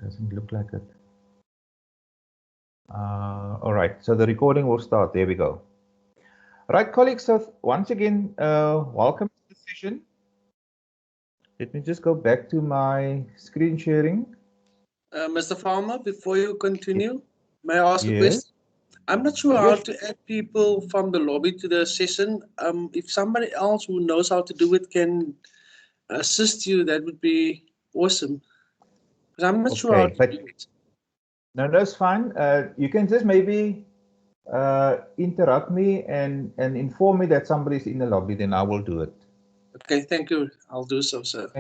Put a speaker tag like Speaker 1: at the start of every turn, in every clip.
Speaker 1: Doesn't look like it. All right, so the recording will start. There we go. All right, colleagues, so once again, welcome to the session. Let me just go back to my screen sharing.
Speaker 2: Mr. Farmer, before you continue, may I ask a question? I'm not sure how to add people from the lobby to the session. If somebody else who knows how to do it can assist you, that would be awesome. Because I'm not sure how to do it.
Speaker 1: No, that's fine. You can just maybe interrupt me and inform me that somebody's in the lobby, then I will do it.
Speaker 2: Okay, thank you. I'll do so, sir.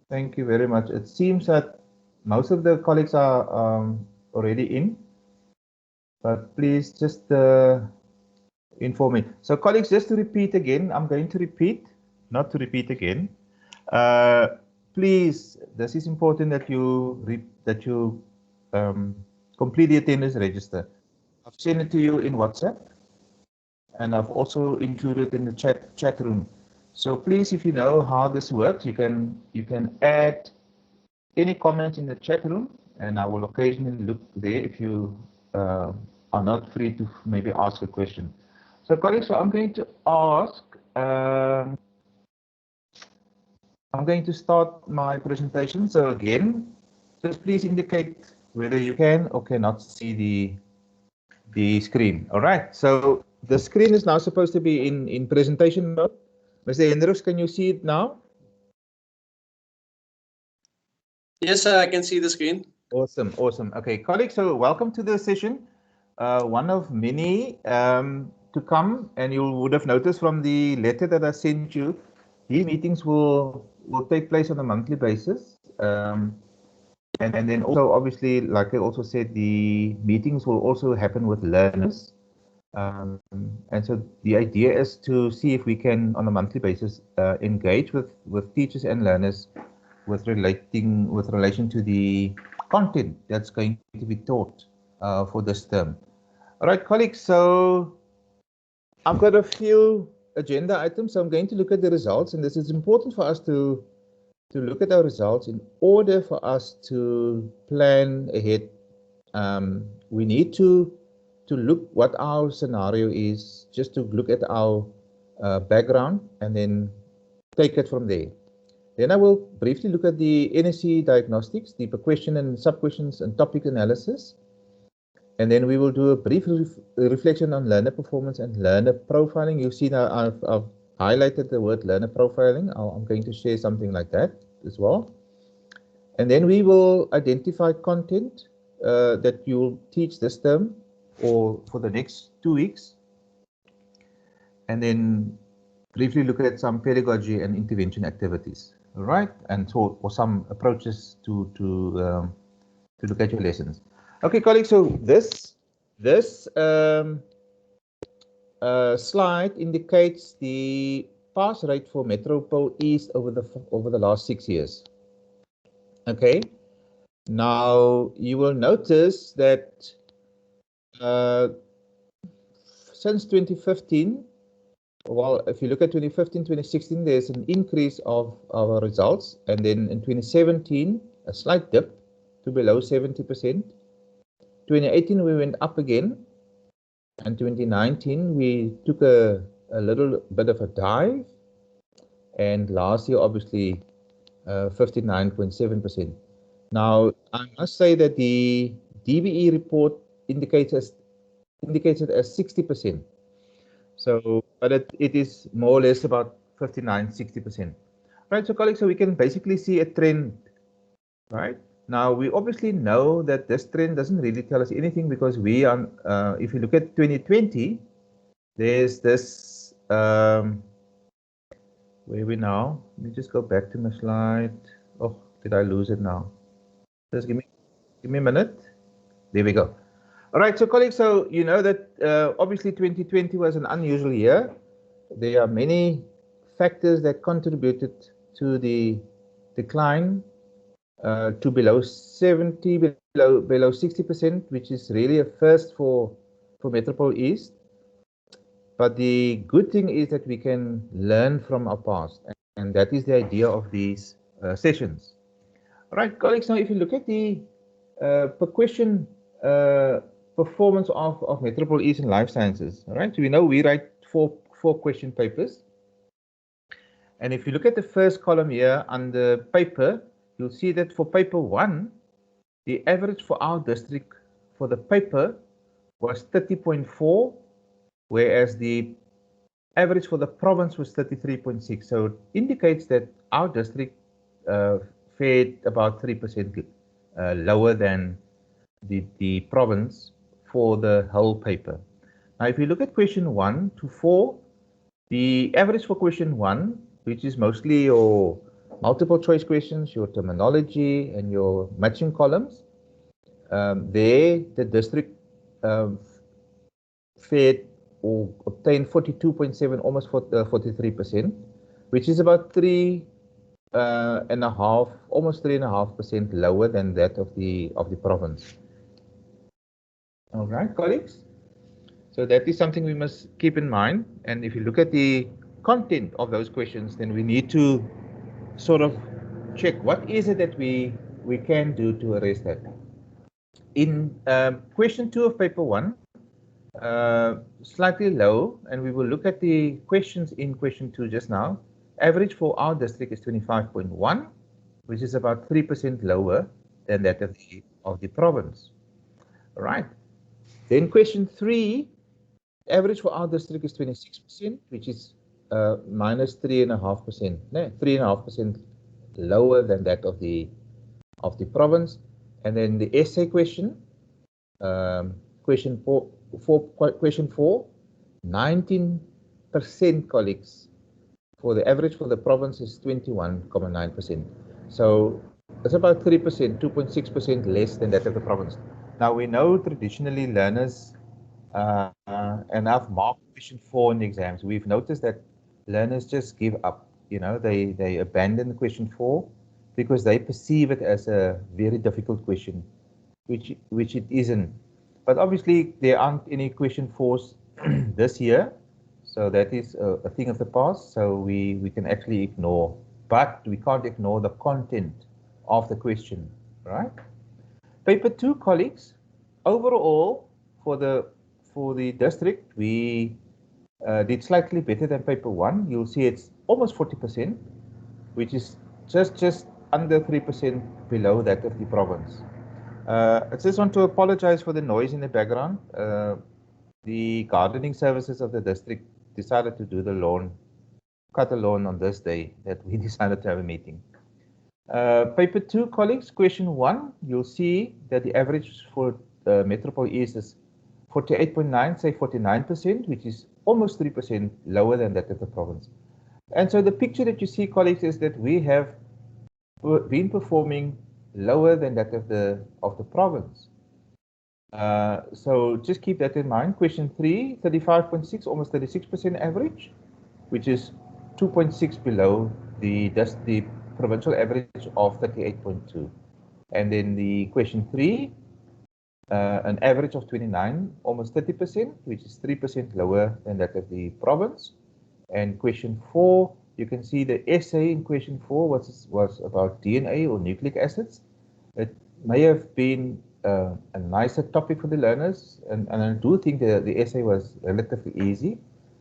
Speaker 1: Thank you very much. It seems that most of the colleagues are already in, but please just inform me. So colleagues, just to repeat again, I'm going to repeat, not to repeat again. Please, this is important that you complete the attendance register. I've sent it to you in WhatsApp, and I've also included in the chat room. So please, if you know how this works, you can add any comments in the chat room, and I will occasionally look there if you are not free to maybe ask a question. So colleagues, so I'm going to ask, I'm going to start my presentation. So again, just please indicate whether you can or cannot see the screen. All right, so the screen is now supposed to be in presentation mode. Mr. Hendricks, can you see it now?
Speaker 2: Yes, sir, I can see the screen.
Speaker 1: Awesome, awesome. Okay, colleagues, so welcome to the session. One of many to come, and you would have noticed from the letter that I sent you, these meetings will take place on a monthly basis. And then also, obviously, like I also said, the meetings will also happen with learners. And so the idea is to see if we can, on a monthly basis, engage with teachers and learners with relation to the content that's going to be taught for this term. All right, colleagues, so I've got a few agenda items. So I'm going to look at the results, and this is important for us to look at our results in order for us to plan ahead. We need to look what our scenario is, just to look at our background and then take it from there. Then I will briefly look at the NSC diagnostics, the question and sub-questions and topic analysis. And then we will do a brief reflection on learner performance and learner profiling. You see now I've highlighted the word learner profiling. I'm going to share something like that as well. And then we will identify content that you'll teach this term or for the next 2 weeks. And then briefly look at some pedagogy and intervention activities. All right, and so or some approaches to look at your lessons. Okay, colleagues. So this slide indicates the pass rate for Metropole East over the last 6 years. Okay. Now you will notice that since 2015. Well, if you look at 2015, 2016, there's an increase of our results. And then in 2017, a slight dip to below 70%. 2018, we went up again. And 2019, we took a little bit of a dive. And last year, obviously, 59.7%. Now, I must say that the DBE report indicates it as 60%. So, but it is more or less about 59-60%. Right, so colleagues, so we can basically see a trend, right? Now, we obviously know that this trend doesn't really tell us anything because we are, if you look at 2020, there's this, where are we now? Let me just go back to my slide. Oh, did I lose it now? Just give me a minute. There we go. All right, so colleagues, so you know that obviously 2020 was an unusual year. There are many factors that contributed to the decline to below 70, below 60%, which is really a first for Metropole East. But the good thing is that we can learn from our past, and that is the idea of these sessions. All right, colleagues, now if you look at the per question performance of Metropole East and Life Sciences. All right, so we know we write four question papers. And if you look at the first column here under paper, you'll see that for paper 1, the average for our district for the paper was 30.4, whereas the average for the province was 33.6. So it indicates that our district fared about 3% lower than the province for the whole paper. Now, if you look at question 1 to 4, the average for question 1, which is mostly your multiple choice questions, your terminology, and your matching columns, there the district fared or obtained 42.7, almost 43%, which is about almost 3.5% lower than that of the province. All right, colleagues. So that is something we must keep in mind. And if you look at the content of those questions, then we need to sort of check what is it that we can do to arrest that. In question 2 of paper 1, slightly low, and we will look at the questions in question 2 just now. Average for our district is 25.1, which is about 3% lower than that of the province. All right. Then question 3, average for our district is 26%, which is minus 3.5%, 3.5% lower than that of the province. And then the essay question, question 4, 19% colleagues. For the average for the province is 21.9%. So it's about 3%, 2.6% less than that of the province. Now we know traditionally learners, and I've marked question 4 in the exams, we've noticed that learners just give up. You know, they abandon question 4 because they perceive it as a very difficult question, which it isn't. But obviously there aren't any question 4s this year, so that is a thing of the past. So we can actually ignore, but we can't ignore the content of the question, right? Paper 2, colleagues, overall for the district, we did slightly better than paper 1. You'll see it's almost 40%, which is just under 3% below that of the province. I just want to apologize for the noise in the background. The gardening services of the district decided to do the lawn, cut the lawn on this day that we decided to have a meeting. Paper 2, colleagues, question 1, you'll see that the average for Metropole East is 48.9, say 49%, which is almost 3% lower than that of the province. And so the picture that you see, colleagues, is that we have been performing lower than that of the province. So just keep that in mind. Question 3, 35.6, almost 36% average, which is 2.6 below the provincial average of 38.2. And then the question 3, an average of 29, almost 30%, which is 3% lower than that of the province. And question 4, you can see the essay in question 4 was about DNA or nucleic acids. It may have been a nicer topic for the learners, and I do think the essay was relatively easy,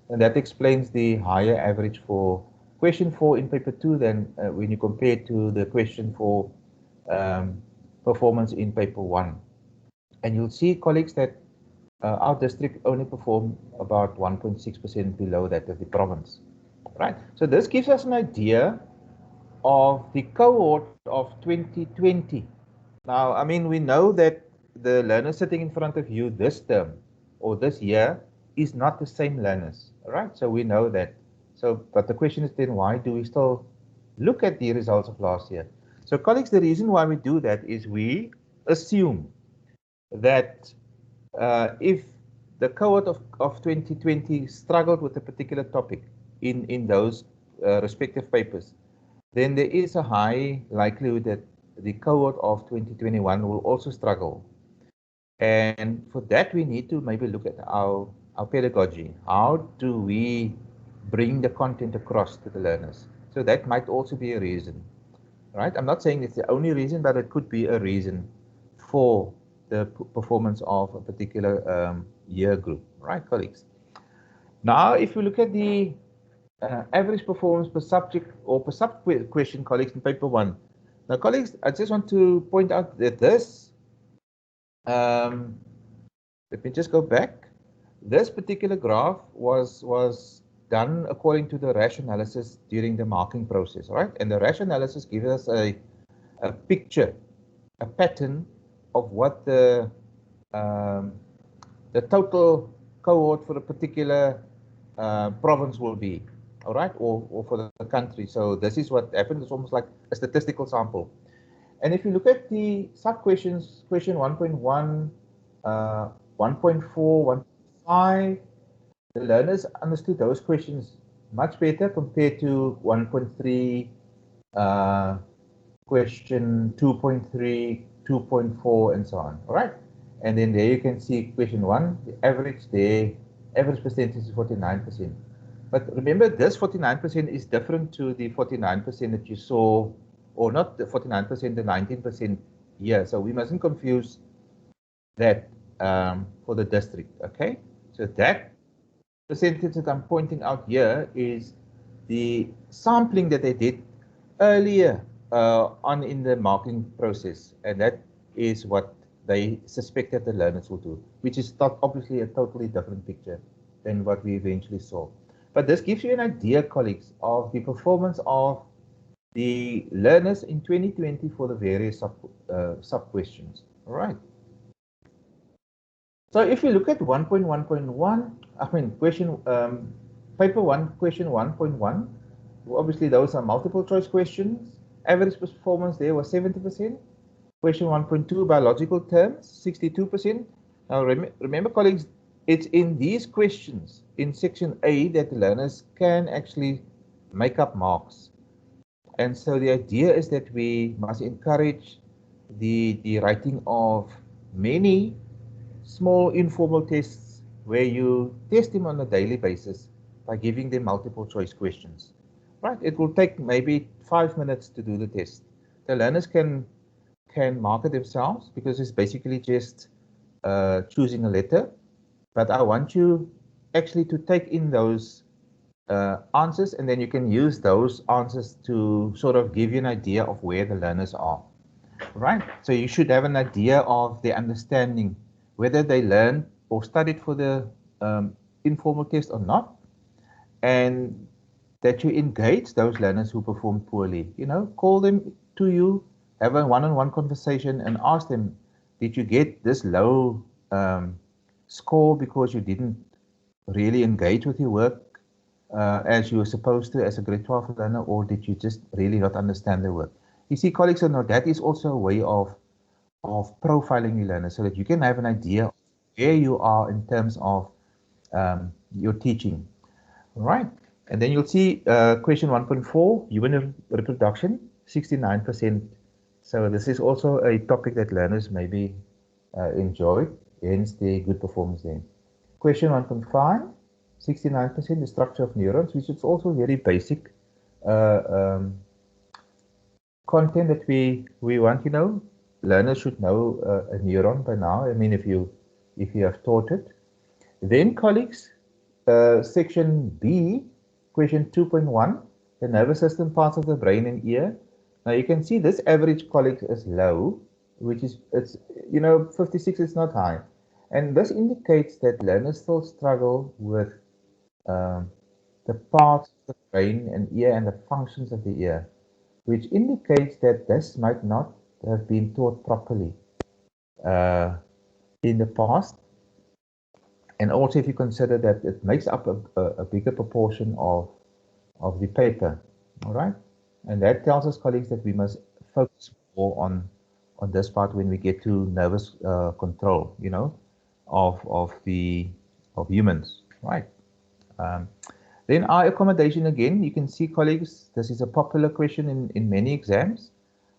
Speaker 1: and that explains the higher average for question 4 in paper 2 than when you compare it to the question 4 performance in paper 1. And you'll see, colleagues, that our district only performed about 1.6% below that of the province. Right. So this gives us an idea of the cohort of 2020. Now, I mean, we know that the learners sitting in front of you this term or this year is not the same learners, right? So we know that. So, but the question is then, why do we still look at the results of last year? So, colleagues, the reason why we do that is we assume that if the cohort of 2020 struggled with a particular topic in those respective papers, then there is a high likelihood that the cohort of 2021 will also struggle. And for that, we need to maybe look at our pedagogy. How do we bring the content across to the learners? So that might also be a reason, right? I'm not saying it's the only reason, but it could be a reason for the performance of a particular year group, right, colleagues? Now, if you look at the average performance per subject or per sub-question, colleagues, in paper 1. Now, colleagues, I just want to point out that this, let me just go back. This particular graph was done according to the rash analysis during the marking process, right? And the rash analysis gives us a picture, a pattern of what the total cohort for a particular province will be, all right, or for the country. So this is what happens. It's almost like a statistical sample. And if you look at the sub-questions, question 1.1, 1.4, 1.5, the learners understood those questions much better compared to 1.3, question 2.3, 2.4, and so on, all right? And then there you can see question 1, the average there, average percentage is 49%. But remember, this 49% is different to the 49% that you saw, or not the 49%, the 19% here. So we mustn't confuse that for the district, okay? So that percentage that I'm pointing out here is the sampling that they did earlier on in the marking process, and that is what they suspected the learners will do, which is obviously a totally different picture than what we eventually saw. But this gives you an idea, colleagues, of the performance of the learners in 2020 for the various sub-questions. All right. So if we look at 1.1.1, I mean, paper 1, question 1.1, obviously those are multiple choice questions. Average performance there was 70%. Question 1.2, biological terms, 62%. Now remember, colleagues, it's in these questions in section A that the learners can actually make up marks. And so the idea is that we must encourage the writing of many small informal tests where you test them on a daily basis by giving them multiple choice questions. Right? It will take maybe 5 minutes to do the test. The learners can mark it themselves because it's basically just choosing a letter. But I want you actually to take in those answers, and then you can use those answers to sort of give you an idea of where the learners are. Right? So you should have an idea of their understanding, whether they learned or studied for the informal test or not, and that you engage those learners who perform poorly. You know, call them to you, have a one-on-one conversation, and ask them, did you get this low score because you didn't really engage with your work as you were supposed to as a grade 12 learner, or did you just really not understand the work? You see, colleagues, that is also a way of profiling your learners so that you can have an idea of where you are in terms of your teaching, right? And then you'll see question 1.4, human reproduction, 69%. So this is also a topic that learners maybe enjoy, hence the good performance there. Question 1.5, 69%, the structure of neurons, which is also very basic content that we want, learners should know a neuron by now. I mean, if you have taught it. Then, colleagues, section B, question 2.1, the nervous system, parts of the brain and ear. Now you can see this average, colleagues, is low, which is, 56 is not high. And this indicates that learners still struggle with the parts of the brain and ear and the functions of the ear, which indicates that this might not have been taught properly in the past. And also, if you consider that it makes up a bigger proportion of the paper, all right? And that tells us, colleagues, that we must focus more on this part when we get to nervous control, of humans, right? Then eye accommodation, again, you can see, colleagues, this is a popular question in many exams,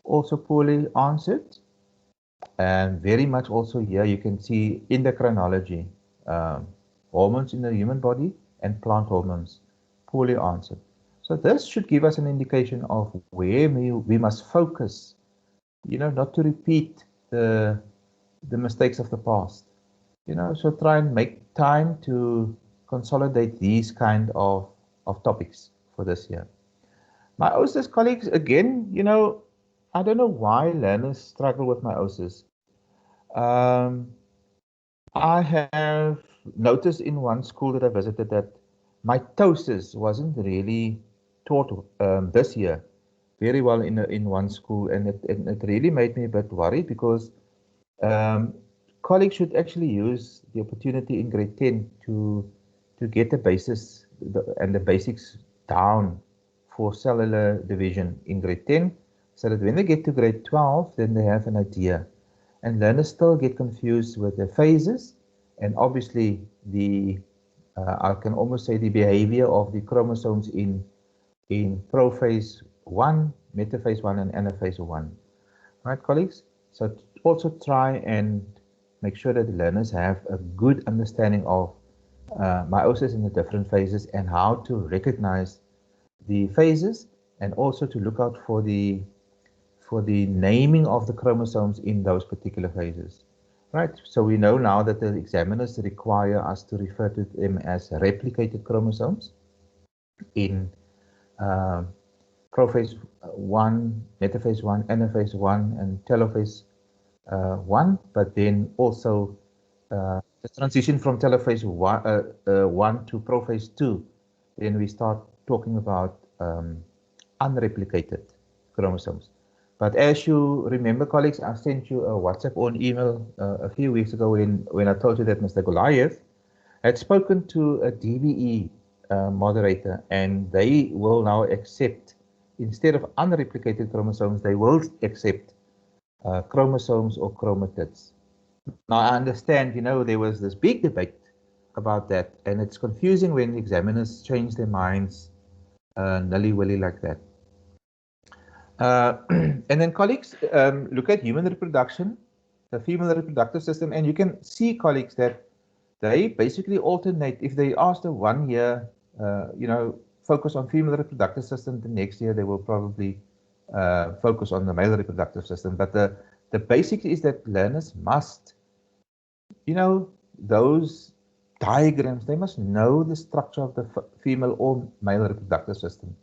Speaker 1: also poorly answered. And very much also here you can see endocrinology, hormones in the human body and plant hormones, poorly answered. So this should give us an indication of where we must focus, not to repeat the the mistakes of the past. So try and make time to consolidate these kind of topics for this year. My OSIS colleagues, again, I don't know why learners struggle with my OSIS. I have noticed in one school that I visited that mitosis wasn't really taught this year very well in one school, and it really made me a bit worried because um, colleagues should actually use the opportunity in grade 10 to get the basis and the basics down for cellular division in grade 10, so that when they get to grade 12, then they have an idea. And learners still get confused with the phases and obviously I can almost say the behavior of the chromosomes in prophase 1, metaphase 1, and anaphase 1. Right, colleagues? So also try and make sure that the learners have a good understanding of meiosis in the different phases and how to recognize the phases, and also to look out for the naming of the chromosomes in those particular phases. Right, so we know now that the examiners require us to refer to them as replicated chromosomes in prophase 1, metaphase 1, anaphase 1, and telophase 1, but then also the transition from telophase 1 to prophase 2, then we start talking about unreplicated chromosomes. But as you remember, colleagues, I sent you a WhatsApp or an email a few weeks ago when I told you that Mr. Goliath had spoken to a DBE moderator, and they will now accept, instead of unreplicated chromosomes, they will accept chromosomes or chromatids. Now, I understand, there was this big debate about that, and it's confusing when examiners change their minds nilly-willy like that. And then, colleagues, look at human reproduction, the female reproductive system, and you can see, colleagues, that they basically alternate. If they ask the 1 year, focus on female reproductive system, the next year they will probably focus on the male reproductive system. But the basic is that learners must, those diagrams, they must know the structure of the female or male reproductive system,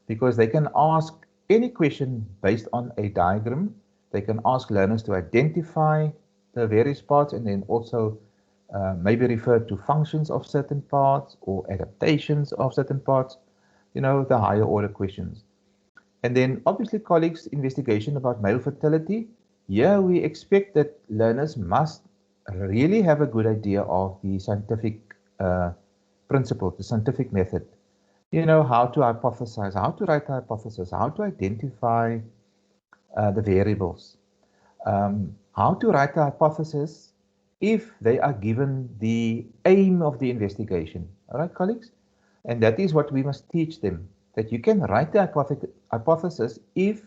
Speaker 1: because they can ask any question based on a diagram. They can ask learners to identify the various parts, and then also maybe refer to functions of certain parts or adaptations of certain parts, the higher order questions. And then obviously, colleagues, investigation about male fertility. Here we expect that learners must really have a good idea of the scientific principle, the scientific method. How to hypothesize, how to write a hypothesis, how to identify the variables, how to write a hypothesis if they are given the aim of the investigation. All right, colleagues? And that is what we must teach them, that you can write the hypothesis if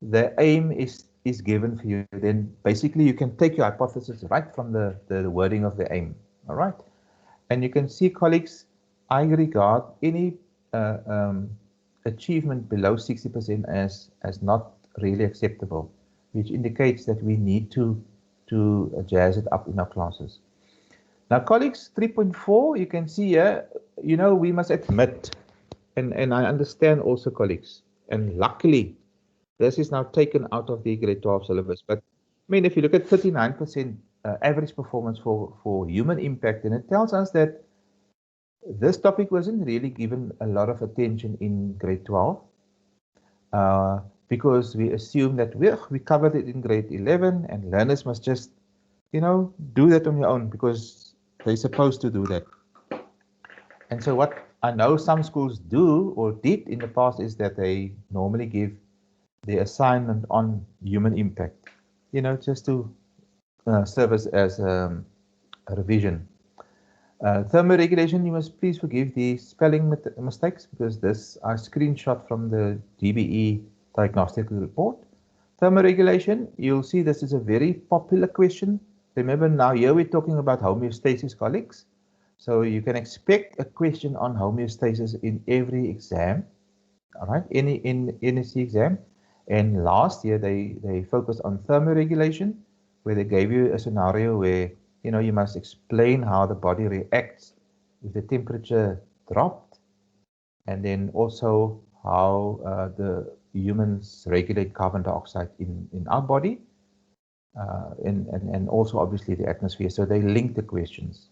Speaker 1: the aim is given for you. Then basically you can take your hypothesis right from the wording of the aim. All right? And you can see, colleagues, I regard any achievement below 60% as not really acceptable, which indicates that we need to jazz it up in our classes. Now, colleagues, 3.4, you can see here, we must admit, and I understand also, colleagues, and luckily, this is now taken out of the grade 12 syllabus. But, I mean, if you look at 39% average performance for human impact, and it tells us that this topic wasn't really given a lot of attention in grade 12 because we assume that we covered it in grade 11 and learners must just, do that on your own because they're supposed to do that. And so what I know some schools do or did in the past is that they normally give the assignment on human impact, just to serve as a revision. Thermoregulation, you must please forgive the spelling mistakes because this I screenshot from the DBE diagnostic report. Thermoregulation, you'll see this is a very popular question. Remember now here we're talking about homeostasis, colleagues. So you can expect a question on homeostasis in every exam, all right, in NSC exam. And last year they focused on thermoregulation. where they gave you a scenario where, you know, you must explain how the body reacts if the temperature dropped, and then also how the humans regulate carbon dioxide in our body, and also obviously the atmosphere. So they link the questions.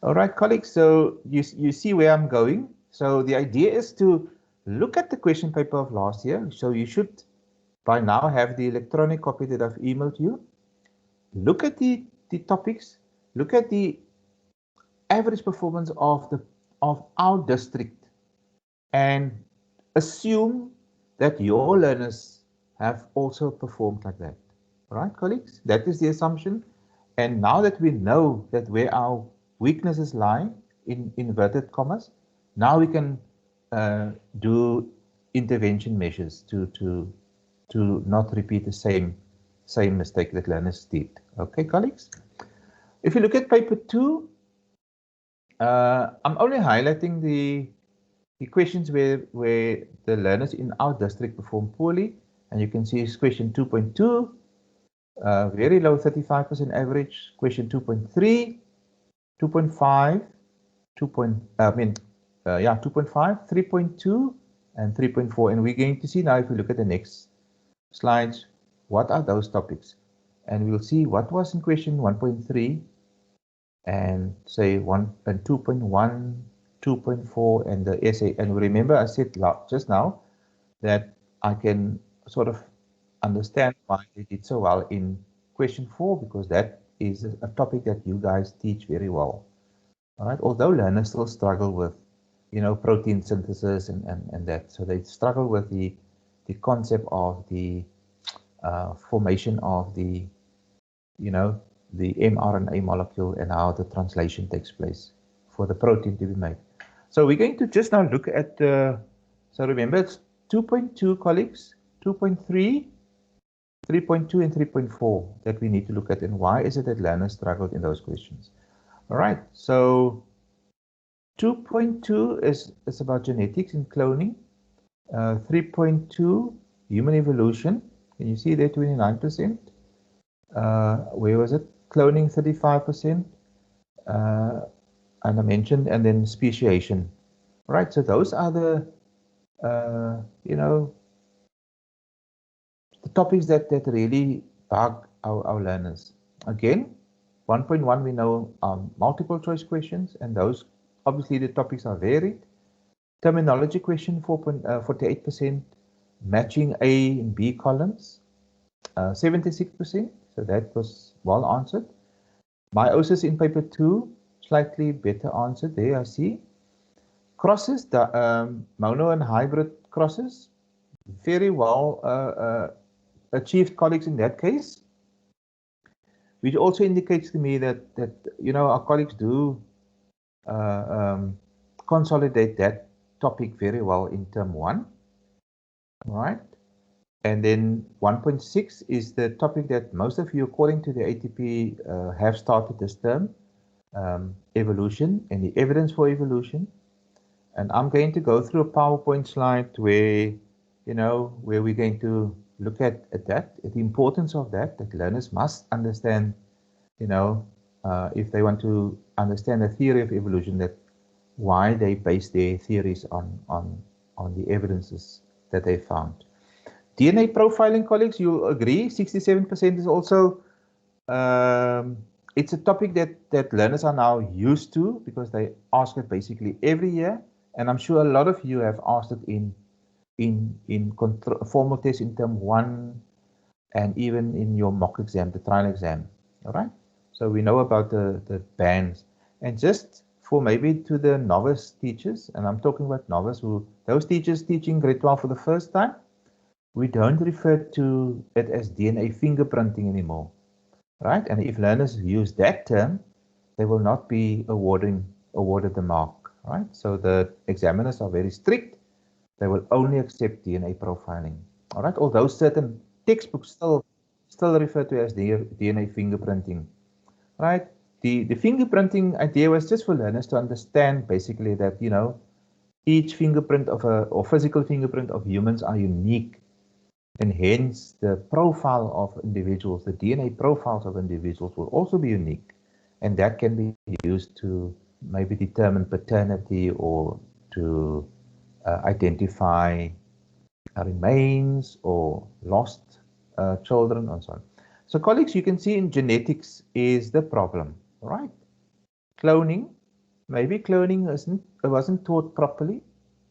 Speaker 1: All right, colleagues, so you see where I'm going. So the idea is to look at the question paper of last year. So you should by now have the electronic copy that I've emailed you. Look at the topics, look at the average performance of our district, and assume that your learners have also performed like that. Right, colleagues? That is the assumption. And now that we know that where our weaknesses lie, in inverted commas, now we can do intervention measures to not repeat the same mistake that learners did. Okay, colleagues? If you look at paper 2, I'm only highlighting the questions where the learners in our district perform poorly, and you can see question 2.2, very low, 35% average. Question 2.3, 2.5, 2.5, 3.2, and 3.4. And we're going to see now, if we look at the next slides, what are those topics? And we'll see what was in question 1.3, and say 2.1, 2.4, and the essay. And remember, I said just now that I can sort of understand why they did so well in question 4, because that is a topic that you guys teach very well. All right, although learners still struggle with, you know, protein synthesis and that, so they struggle with the concept of the formation of the, you know, the mRNA molecule and how the translation takes place for the protein to be made. So we're going to just now look at the, so remember it's 2.2, colleagues, 2.3, 3.2, and 3.4 that we need to look at, and why is it that learners struggled in those questions. All right, so 2.2 is about genetics and cloning. 3.2, human evolution. Can you see there, 29%? Where was it? Cloning, 35%. And I mentioned, and then speciation. Right, so those are the, you know, the topics that really bug our learners. Again, 1.1 we know multiple choice questions, and those obviously the topics are varied. Terminology question, 48%. Matching A and B columns, 76%. So that was well answered. Meiosis in paper 2, slightly better answered there, I see. Crosses, the mono and hybrid crosses, very well achieved, colleagues, in that case, which also indicates to me that you know, our colleagues do consolidate that topic very well in term 1. All right, and then 1.6 is the topic that most of you, according to the ATP, have started this term, evolution and the evidence for evolution. And I'm going to go through a PowerPoint slide where, you know, where we're going to look at that, the importance of that learners must understand, you know, if they want to understand the theory of evolution, that why they base their theories on the evidences that they found. DNA profiling, colleagues, you'll agree, 67% is also, it's a topic that learners are now used to, because they ask it basically every year. And I'm sure a lot of you have asked it in formal tests in term 1, and even in your mock exam, the trial exam. All right. So we know about the bands. And just for maybe to the novice teachers, and I'm talking about novice, those teachers teaching grade 12 for the first time, we don't refer to it as DNA fingerprinting anymore, right? And if learners use that term, they will not be awarded the mark, right? So the examiners are very strict. They will only accept DNA profiling, all right? Although certain textbooks still refer to as DNA fingerprinting, right? The fingerprinting idea was just for learners to understand basically that, you know, each fingerprint of or physical fingerprint of humans are unique. And hence the profile of individuals, the DNA profiles of individuals will also be unique. And that can be used to maybe determine paternity or to identify remains or lost children and so on. So colleagues, you can see in genetics is the problem, right? Cloning, maybe cloning wasn't taught properly,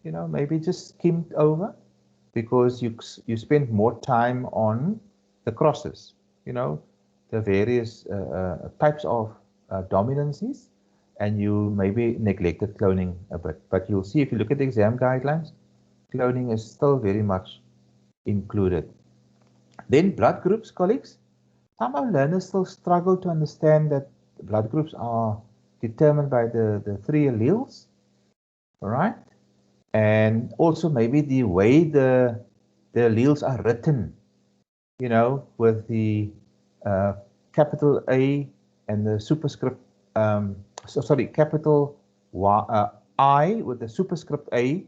Speaker 1: maybe just skimmed over because you spend more time on the crosses, the various types of dominancies, and you maybe neglected cloning a bit. But you'll see if you look at the exam guidelines, cloning is still very much included. Then blood groups, colleagues. Some of learners still struggle to understand that blood groups are determined by the three alleles, all right? And also maybe the way the alleles are written, with the capital A and the superscript, capital I with the superscript A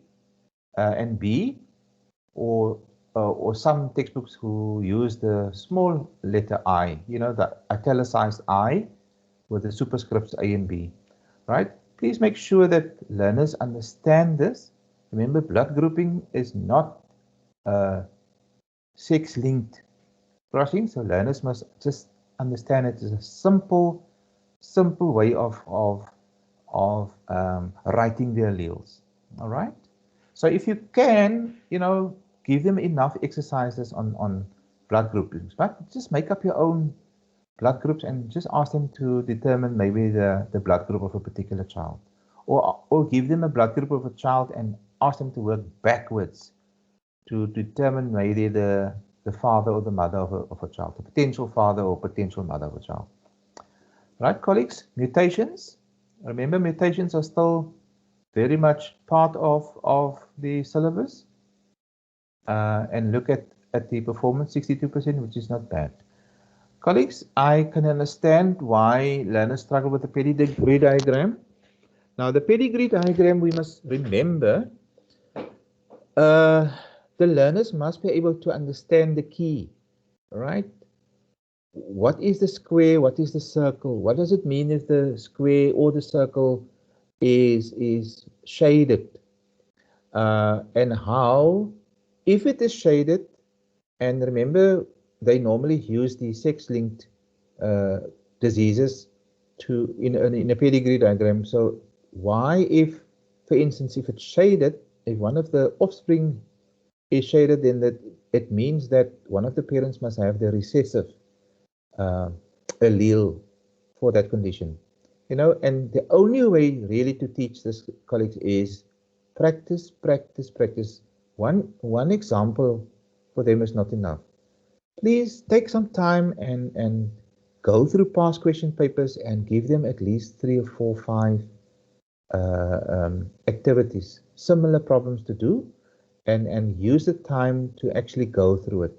Speaker 1: and B, or some textbooks who use the small letter I, the italicized I with the superscripts A and B, right? Please make sure that learners understand this. Remember, blood grouping is not sex-linked crossing, so learners must just understand it is a simple way of writing their alleles. All right. So if you can, give them enough exercises on blood groupings, but just make up your own blood groups and just ask them to determine maybe the blood group of a particular child, or give them a blood group of a child and ask them to work backwards to determine maybe the father or the mother of a child, the potential father or potential mother of a child. Right, colleagues? Mutations. Remember, mutations are still very much part of the syllabus. And look at the performance, 62%, which is not bad. Colleagues, I can understand why learners struggle with the pedigree diagram. Now, the pedigree diagram, we must remember, the learners must be able to understand the key, right? What is the square? What is the circle? What does it mean if the square or the circle is shaded? And how, if it is shaded, and remember, they normally use the sex-linked diseases in a pedigree diagram. So why, if, for instance, if it's shaded, if one of the offspring is shaded, then that it means that one of the parents must have the recessive allele for that condition. And the only way really to teach this, colleagues, is practice, practice, practice. One example for them is not enough. Please take some time and go through past question papers and give them at least 3 or 4, 5 activities, similar problems to do, and use the time to actually go through it.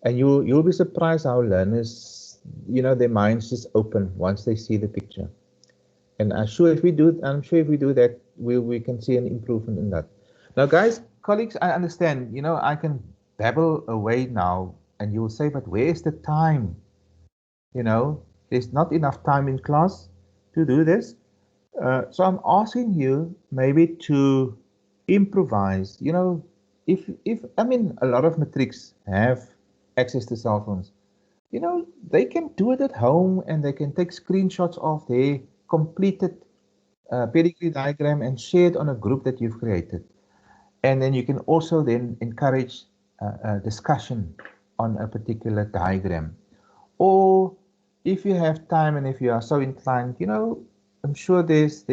Speaker 1: And you'll be surprised how learners, their minds just open once they see the picture. And I'm sure if we do that, we can see an improvement in that. Now, guys, colleagues, I understand, I can babble away now, and you'll say, but where's the time? There's not enough time in class to do this. So I'm asking you maybe to improvise. If I mean, a lot of matrics have access to cell phones. They can do it at home, and they can take screenshots of their completed pedigree diagram and share it on a group that you've created. And then you can also then encourage a discussion on a particular diagram. Or if you have time and if you are so inclined, I'm sure there's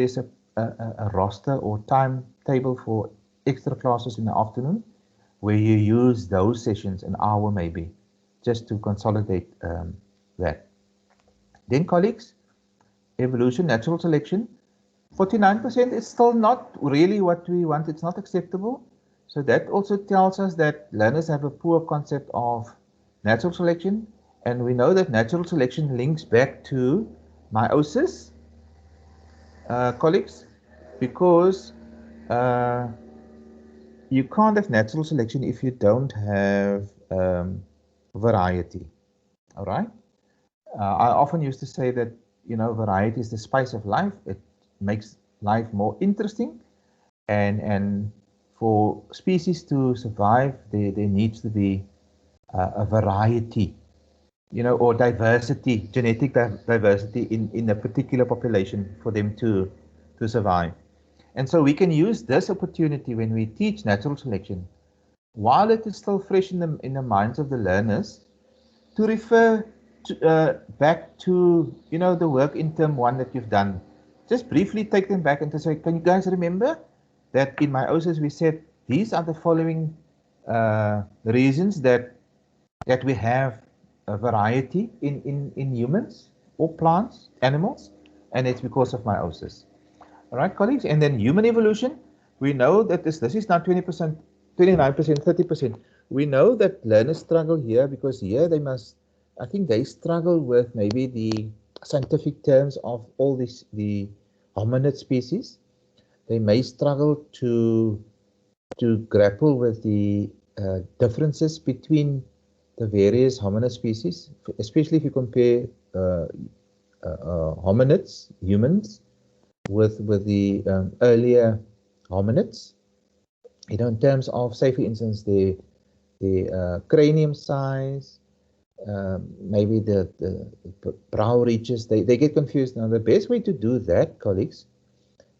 Speaker 1: a roster or timetable for extra classes in the afternoon where you use those sessions, an hour maybe, just to consolidate that. Then, colleagues, evolution, natural selection, 49% is still not really what we want. It's not acceptable. So that also tells us that learners have a poor concept of natural selection. And we know that natural selection links back to meiosis, colleagues, because you can't have natural selection if you don't have variety. All right. I often used to say that, variety is the spice of life. It makes life more interesting, and for species to survive, there needs to be a variety, or diversity, genetic diversity in a particular population for them to survive. And so we can use this opportunity when we teach natural selection, while it is still fresh in the minds of the learners, to refer back to, the work in term 1 that you've done. Just briefly take them back and to say, can you guys remember that in meiosis we said these are the following reasons that we have a variety in humans or plants, animals, and it's because of meiosis. All right, colleagues, and then human evolution, we know that this is not 20%, 29%, 30%. We know that learners struggle here because here I think they struggle with maybe the scientific terms of all the hominid species. They may struggle to grapple with the differences between the various hominid species, especially if you compare hominids, humans, with the earlier hominids. In terms of, say, for instance, the cranium size, maybe the brow ridges, they get confused. Now, the best way to do that, colleagues,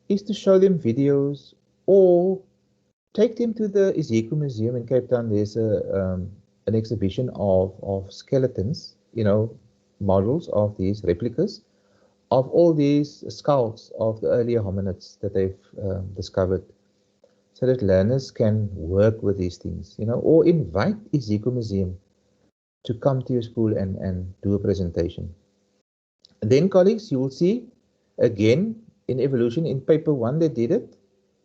Speaker 1: is to show them videos or take them to the Ezekiel Museum in Cape Town. There's an exhibition of skeletons, models of these replicas of all these skulls of the earlier hominids that they've discovered, so that learners can work with these things, or invite Ezekiel Museum to come to your school and do a presentation. And then, colleagues, you will see again in evolution, in paper 1 they did it,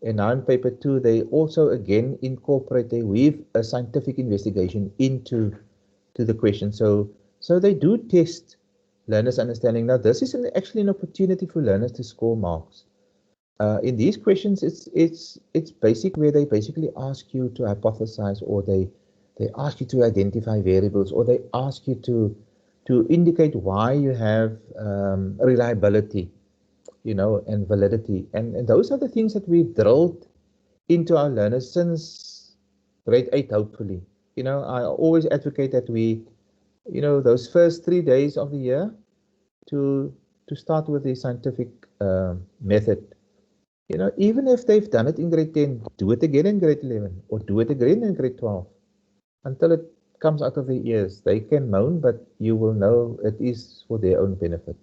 Speaker 1: and now in paper 2 they also again incorporate, they weave a scientific investigation into the question. So they do test learners' understanding. Now, this is actually an opportunity for learners to score marks. In these questions, it's basic, where they basically ask you to hypothesize, or they ask you to identify variables, or they ask you to indicate why you have reliability, and validity. And those are the things that we've drilled into our learners since grade 8, hopefully. I always advocate that we, those first 3 days of the year, to start with the scientific method. Even if they've done it in grade 10, do it again in grade 11, or do it again in grade 12, until it comes out of their ears. They can moan, but you will know it is for their own benefit.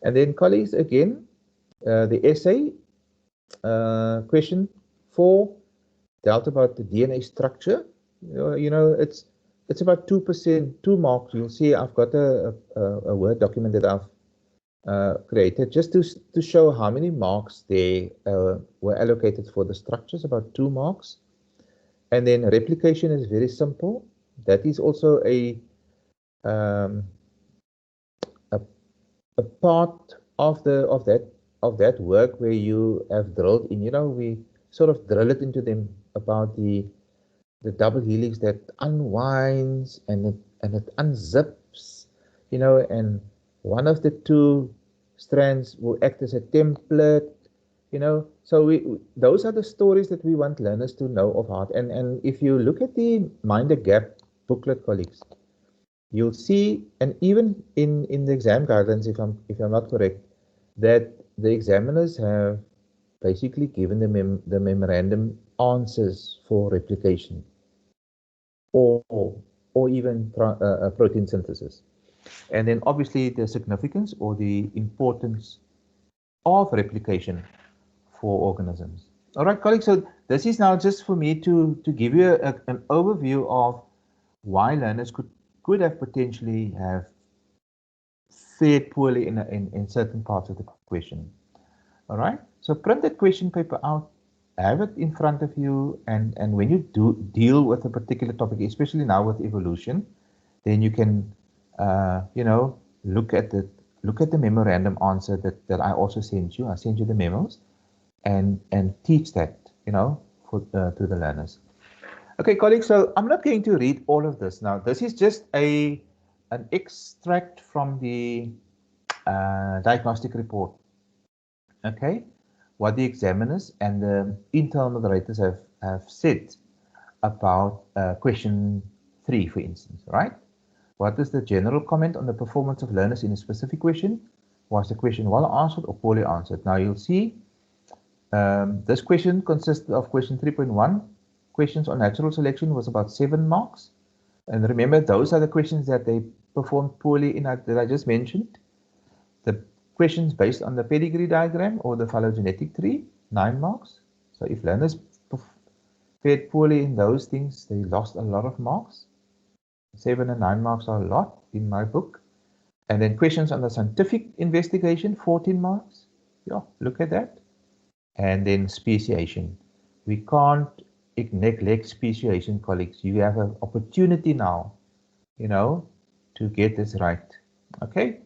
Speaker 1: And then, colleagues, again, the essay, question 4, dealt about the DNA structure. It's about 2%, 2 marks. You'll see I've got a Word document that I've created just to show how many marks they were allocated for the structures, about 2 marks. And then replication is very simple. That is also a part of that work where you have drilled in. We sort of drill it into them about the double helix that unwinds and it unzips, and one of the 2 strands will act as a template, so those are the stories that we want learners to know of heart. And if you look at the Mind the Gap booklet, colleagues, you'll see, and even in the exam guidelines, if I'm not correct, that the examiners have basically given the memorandum answers for replication or even protein synthesis. And then obviously the significance or the importance of replication for organisms. All right, colleagues, so this is now just for me to give you an overview of why learners could have potentially have fared poorly in certain parts of the question. All right, so print that question paper out, have it in front of you, and when you do deal with a particular topic, especially now with evolution, then you can look at the memorandum answer that I also sent you. I sent you the memos, and teach that, to the learners. Okay, colleagues, so I'm not going to read all of this now. This is just an extract from the diagnostic report. Okay, what the examiners and the internal moderators have said about question 3, for instance, right? What is the general comment on the performance of learners in a specific question? Was the question well answered or poorly answered? Now you'll see this question consisted of question 3.1. Questions on natural selection was about 7 marks. And remember, those are the questions that they performed poorly in that I just mentioned. The questions based on the pedigree diagram or the phylogenetic tree, 9 marks. So if learners fared poorly in those things, they lost a lot of marks. 7 and 9 marks are a lot in my book. And then questions on the scientific investigation, 14 marks. Yeah, look at that. And then speciation. We can't neglect speciation, colleagues. You have an opportunity now, to get this right. Okay.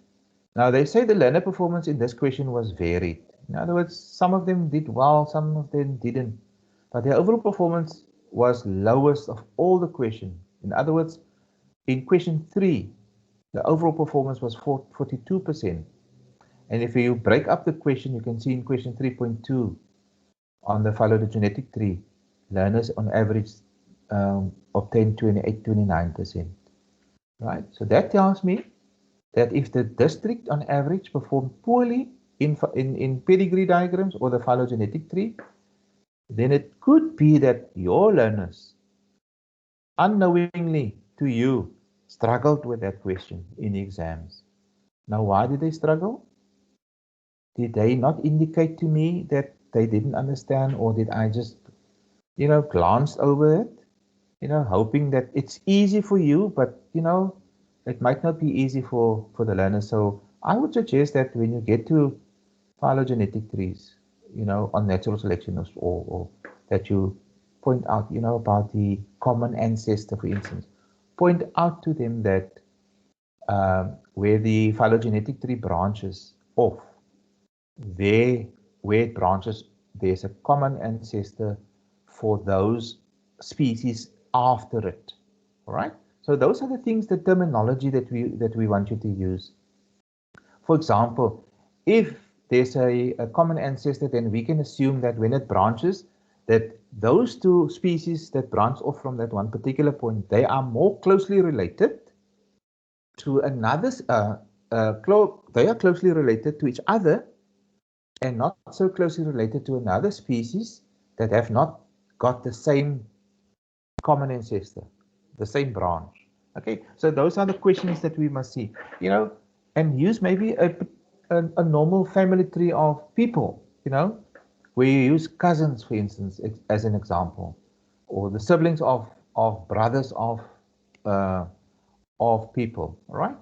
Speaker 1: Now they say the learner performance in this question was varied. In other words, some of them did well, some of them didn't. But their overall performance was lowest of all the questions. In other words, in question 3, the overall performance was 42%. And if you break up the question, you can see in question 3.2 on the phylogenetic tree, learners on average obtained 28-29%. Right? So that tells me that if the district on average performed poorly in pedigree diagrams or the phylogenetic tree, then it could be that your learners, unknowingly to you, struggled with that question in exams. Now, why did they struggle? Did they not indicate to me that they didn't understand, or did I just, glance over it, hoping that it's easy for you, but, it might not be easy for the learners. So I would suggest that when you get to phylogenetic trees, on natural selection or that you point out, about the common ancestor, for instance, point out to them that where the phylogenetic tree branches off, where it branches, there's a common ancestor for those species after it. All right. So those are the things, the terminology that we want you to use. For example, if there's a common ancestor, then we can assume that when it branches, that those 2 species that branch off from that one particular point, they are more closely related to another. They are closely related to each other, and not so closely related to another species that have not got the same common ancestor, the same branch. Okay, so those are the questions that we must see, and use maybe a normal family tree of people, where you use cousins, for instance, as an example, or the siblings of brothers of people. All right,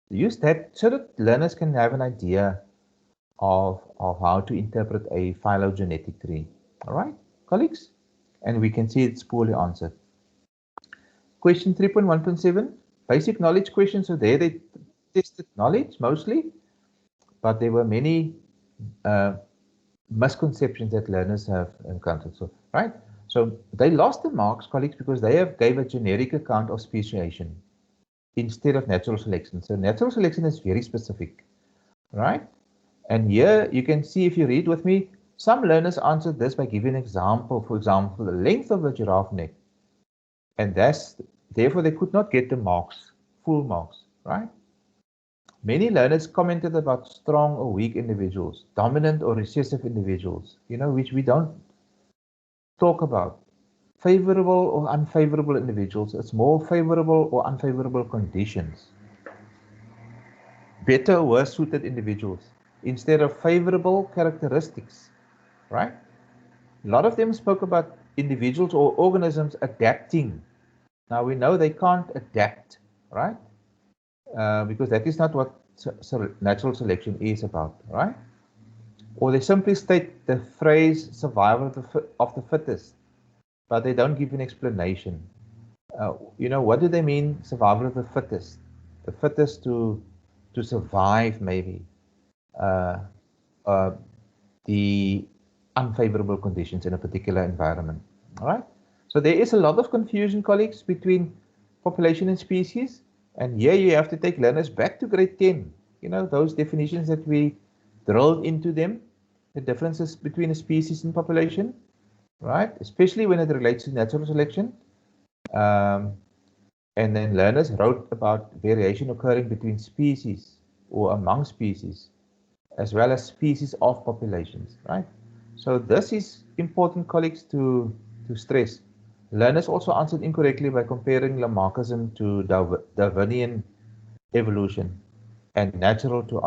Speaker 1: use that so that learners can have an idea of how to interpret a phylogenetic tree. All right, colleagues? And we can see it's poorly answered. Question 3.1.7, basic knowledge questions. So there they tested knowledge mostly, but there were many misconceptions that learners have encountered. So, right? So they lost the marks, colleagues, because they gave a generic account of speciation instead of natural selection. So natural selection is very specific, right? And here you can see, if you read with me, some learners answered this by giving an example. For example, the length of the giraffe neck. And therefore they could not get the marks, full marks, right? Many learners commented about strong or weak individuals, dominant or recessive individuals, which we don't talk about. Favorable or unfavorable individuals. It's more favorable or unfavorable conditions. Better or worse suited individuals instead of favorable characteristics, right? A lot of them spoke about individuals or organisms adapting. Now we know they can't adapt, right? Because that is not what natural selection is about, right? Or they simply state the phrase survival of the fittest, but they don't give an explanation. What do they mean, survival of the fittest? The fittest to survive, maybe, the unfavorable conditions in a particular environment. All right. So there is a lot of confusion, colleagues, between population and species. And here you have to take learners back to grade 10. You know, those definitions that we drilled into them, the differences between a species and population, right? Especially when it relates to natural selection. Um, and then learners wrote about variation occurring between species or among species, as well as species of populations, right? So this is important, colleagues, to stress. Learners also answered incorrectly by comparing Lamarckism to Darwinian evolution and natural to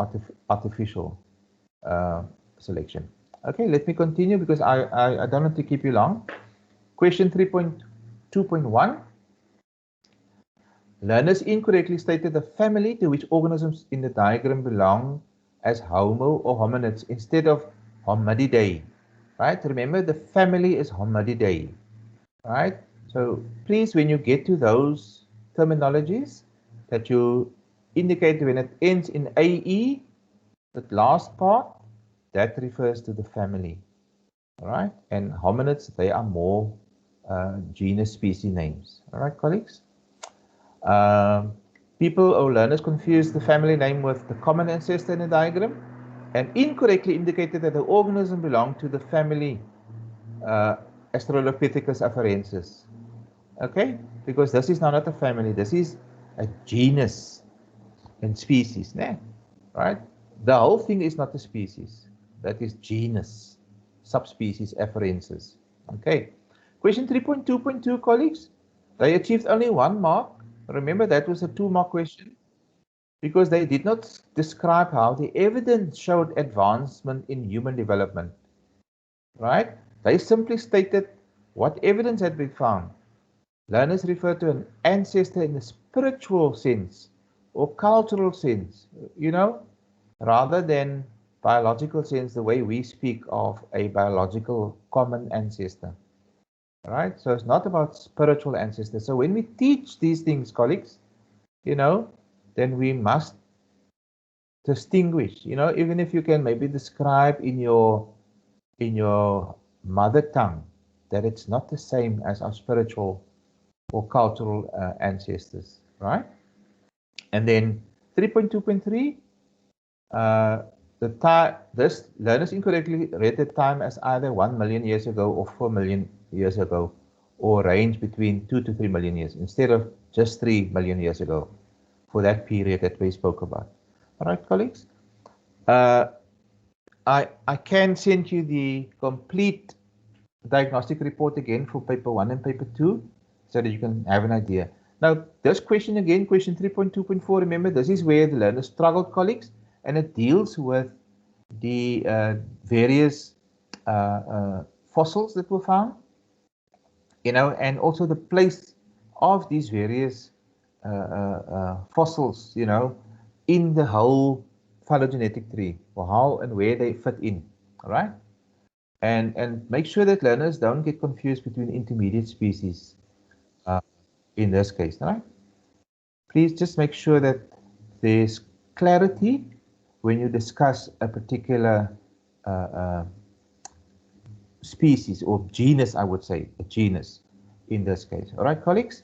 Speaker 1: artificial uh, selection. Okay, let me continue because I don't want to keep you long. Question 3.2.1. Learners incorrectly stated the family to which organisms in the diagram belong as Homo or hominids instead of Hominidae. Right? Remember, the family is Hominidae. Right? So please, when you get to those terminologies, that you indicate when it ends in AE, that last part, that refers to the family. All right? And hominids, they are more genus species names. All right, colleagues? People or learners confuse the family name with the common ancestor in the diagram and incorrectly indicated that the organism belonged to the family uh, Australopithecus afarensis. Okay? Because this is not a family, this is a genus and species. Né? Right? The whole thing is not a species, that is genus, subspecies afarensis. Okay? Question 3.2.2, colleagues. They achieved only 1 mark. Remember, that was a 2-mark question because they did not describe how the evidence showed advancement in human development. Right? They simply stated what evidence had been found. Learners refer to an ancestor in the spiritual sense or cultural sense, you know, rather than biological sense, the way we speak of a biological common ancestor. Right? So it's not about spiritual ancestors. So when we teach these things, colleagues, you know, then we must distinguish, you know, even if you can maybe describe in your mother tongue that it's not the same as our spiritual or cultural ancestors, right? And then 3.2.3, the time, this learners incorrectly read the time as either 1 million years ago or 4 million years ago, or range between 2 to 3 million years instead of just 3 million years ago for that period that we spoke about. All right, colleagues? I can send you the complete diagnostic report again for paper 1 and paper 2 so that you can have an idea. Now, this question again, question 3.2.4, remember, this is where the learners struggled, colleagues, and it deals with the various fossils that were found, you know, and also the place of these various fossils, you know, in the whole phylogenetic tree, or how and where they fit in, all right? And make sure that learners don't get confused between intermediate species in this case, all right? Please just make sure that there's clarity when you discuss a particular species or genus, I would say, a genus in this case. All right, colleagues?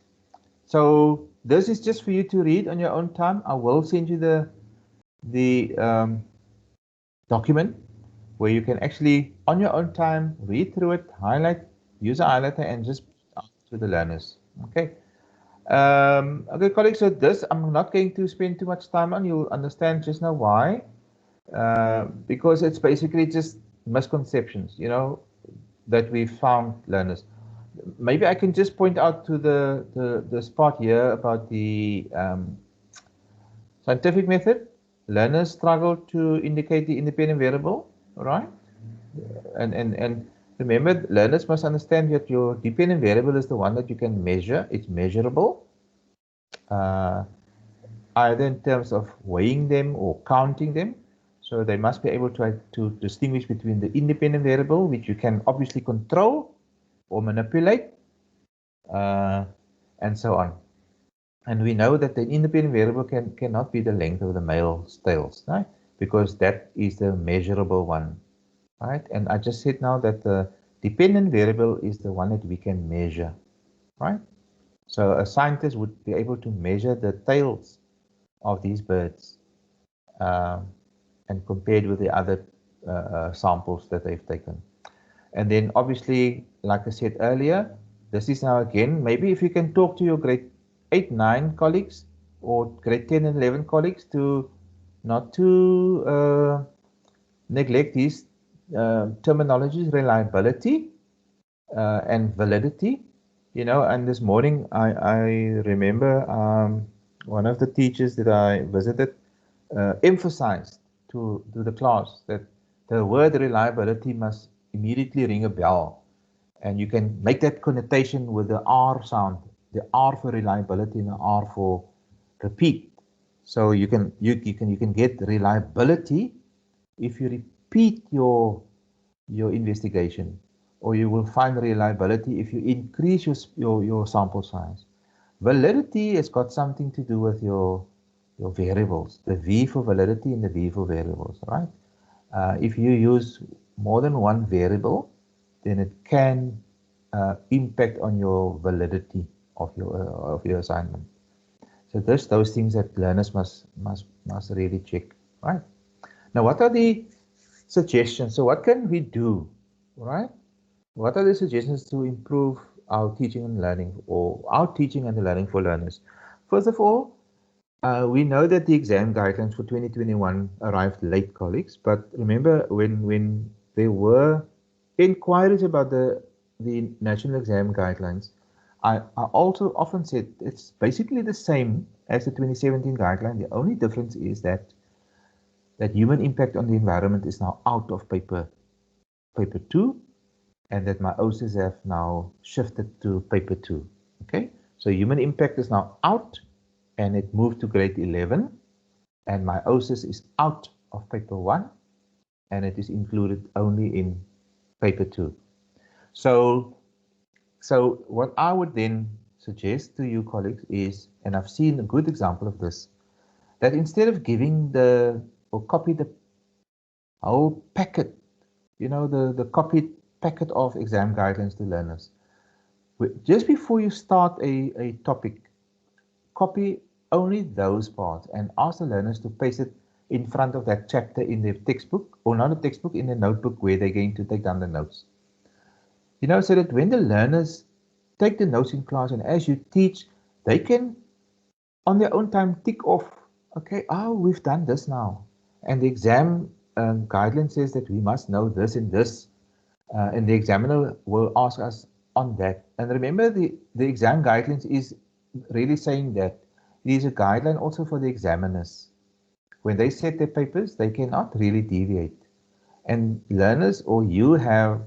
Speaker 1: So this is just for you to read on your own time. I will send you the document where you can actually, on your own time, read through it, highlight, use a highlighter, and just to the learners. Okay. Okay, colleagues. So this I'm not going to spend too much time on. You'll understand just now why. Because it's basically just misconceptions, you know, that we found, learners. Maybe I can just point out to the spot here about the scientific method. Learners struggle to indicate the independent variable, right? And remember, learners must understand that your dependent variable is the one that you can measure. It's measurable, either in terms of weighing them or counting them. So they must be able to distinguish between the independent variable, which you can obviously control or manipulate, and so on. And we know that the independent variable cannot be the length of the male's tails, right? Because that is the measurable one, right? And I just said now that the Dependent variable is the one that we can measure, right? So a scientist would be able to measure the tails of these birds and compared with the other samples that they've taken. And then obviously, like I said earlier, this is now again, maybe if you can talk to your grade 8, 9 colleagues or grade 10 and 11 colleagues to not to neglect these terminologies, reliability and validity. You know, and this morning I remember one of the teachers that I visited emphasized to the class that the word reliability must immediately ring a bell. And you can make that connotation with the R sound, the R for reliability and the R for repeat. So you can get reliability if you repeat your investigation, or you will find reliability if you increase your sample size. Validity has got something to do with your variables, the V for validity and the V for variables, right? If you use more than one variable, then it can impact on your validity of your assignment. So those things that learners must really check, right? Now, what are the suggestions? So what can we do, right? What are the suggestions to improve our teaching and learning, or our teaching and learning for learners? First of all, we know that the exam guidelines for 2021 arrived late, colleagues, but remember when there were inquiries about the national exam guidelines, I also often said it's basically the same as the 2017 guideline. The only difference is that human impact on the environment is now out of paper 2, and that my OSIS have now shifted to paper 2. Okay, so human impact is now out and it moved to grade 11, and my OSIS is out of paper 1 and it is included only in paper 2. So what I would then suggest to you colleagues is, and I've seen a good example of this, that instead of giving or copy the whole packet, you know, the copied packet of exam guidelines to learners, just before you start a topic, copy only those parts and ask the learners to paste it in front of that chapter in their textbook, or not a textbook, in the notebook where they're going to take down the notes. You know, so that when the learners take the notes in class and as you teach, they can on their own time tick off, okay, we've done this now. And the exam guideline says that we must know this and this, and the examiner will ask us on that. And remember, the exam guidelines is really saying that it is a guideline also for the examiners. When they set their papers, they cannot really deviate. And learners, or you, have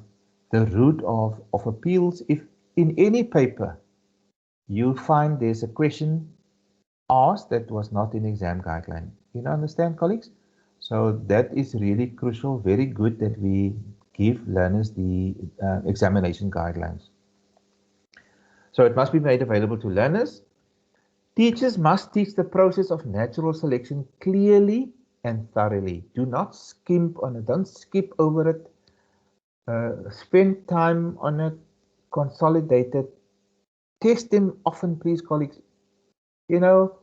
Speaker 1: the route of appeals. If in any paper you find there's a question asked that was not in exam guideline. You understand, colleagues? So that is really crucial, very good that we give learners the examination guidelines. So it must be made available to learners. Teachers must teach the process of natural selection clearly and thoroughly. Do not skimp on it. Don't skip over it. Spend time on it. Consolidate it. Test them often, please, colleagues. You know,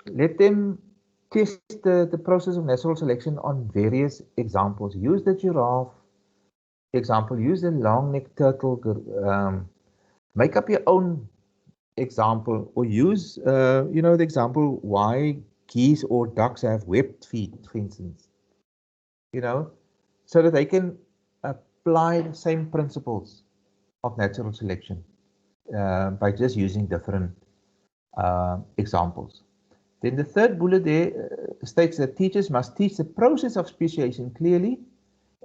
Speaker 1: let them test the process of natural selection on various examples. Use the giraffe example. Use the long-necked turtle. Make up your own example, or use, the example why geese or ducks have webbed feet, for instance, so that they can apply the same principles of natural selection by just using different examples. Then the third bullet there states that teachers must teach the process of speciation clearly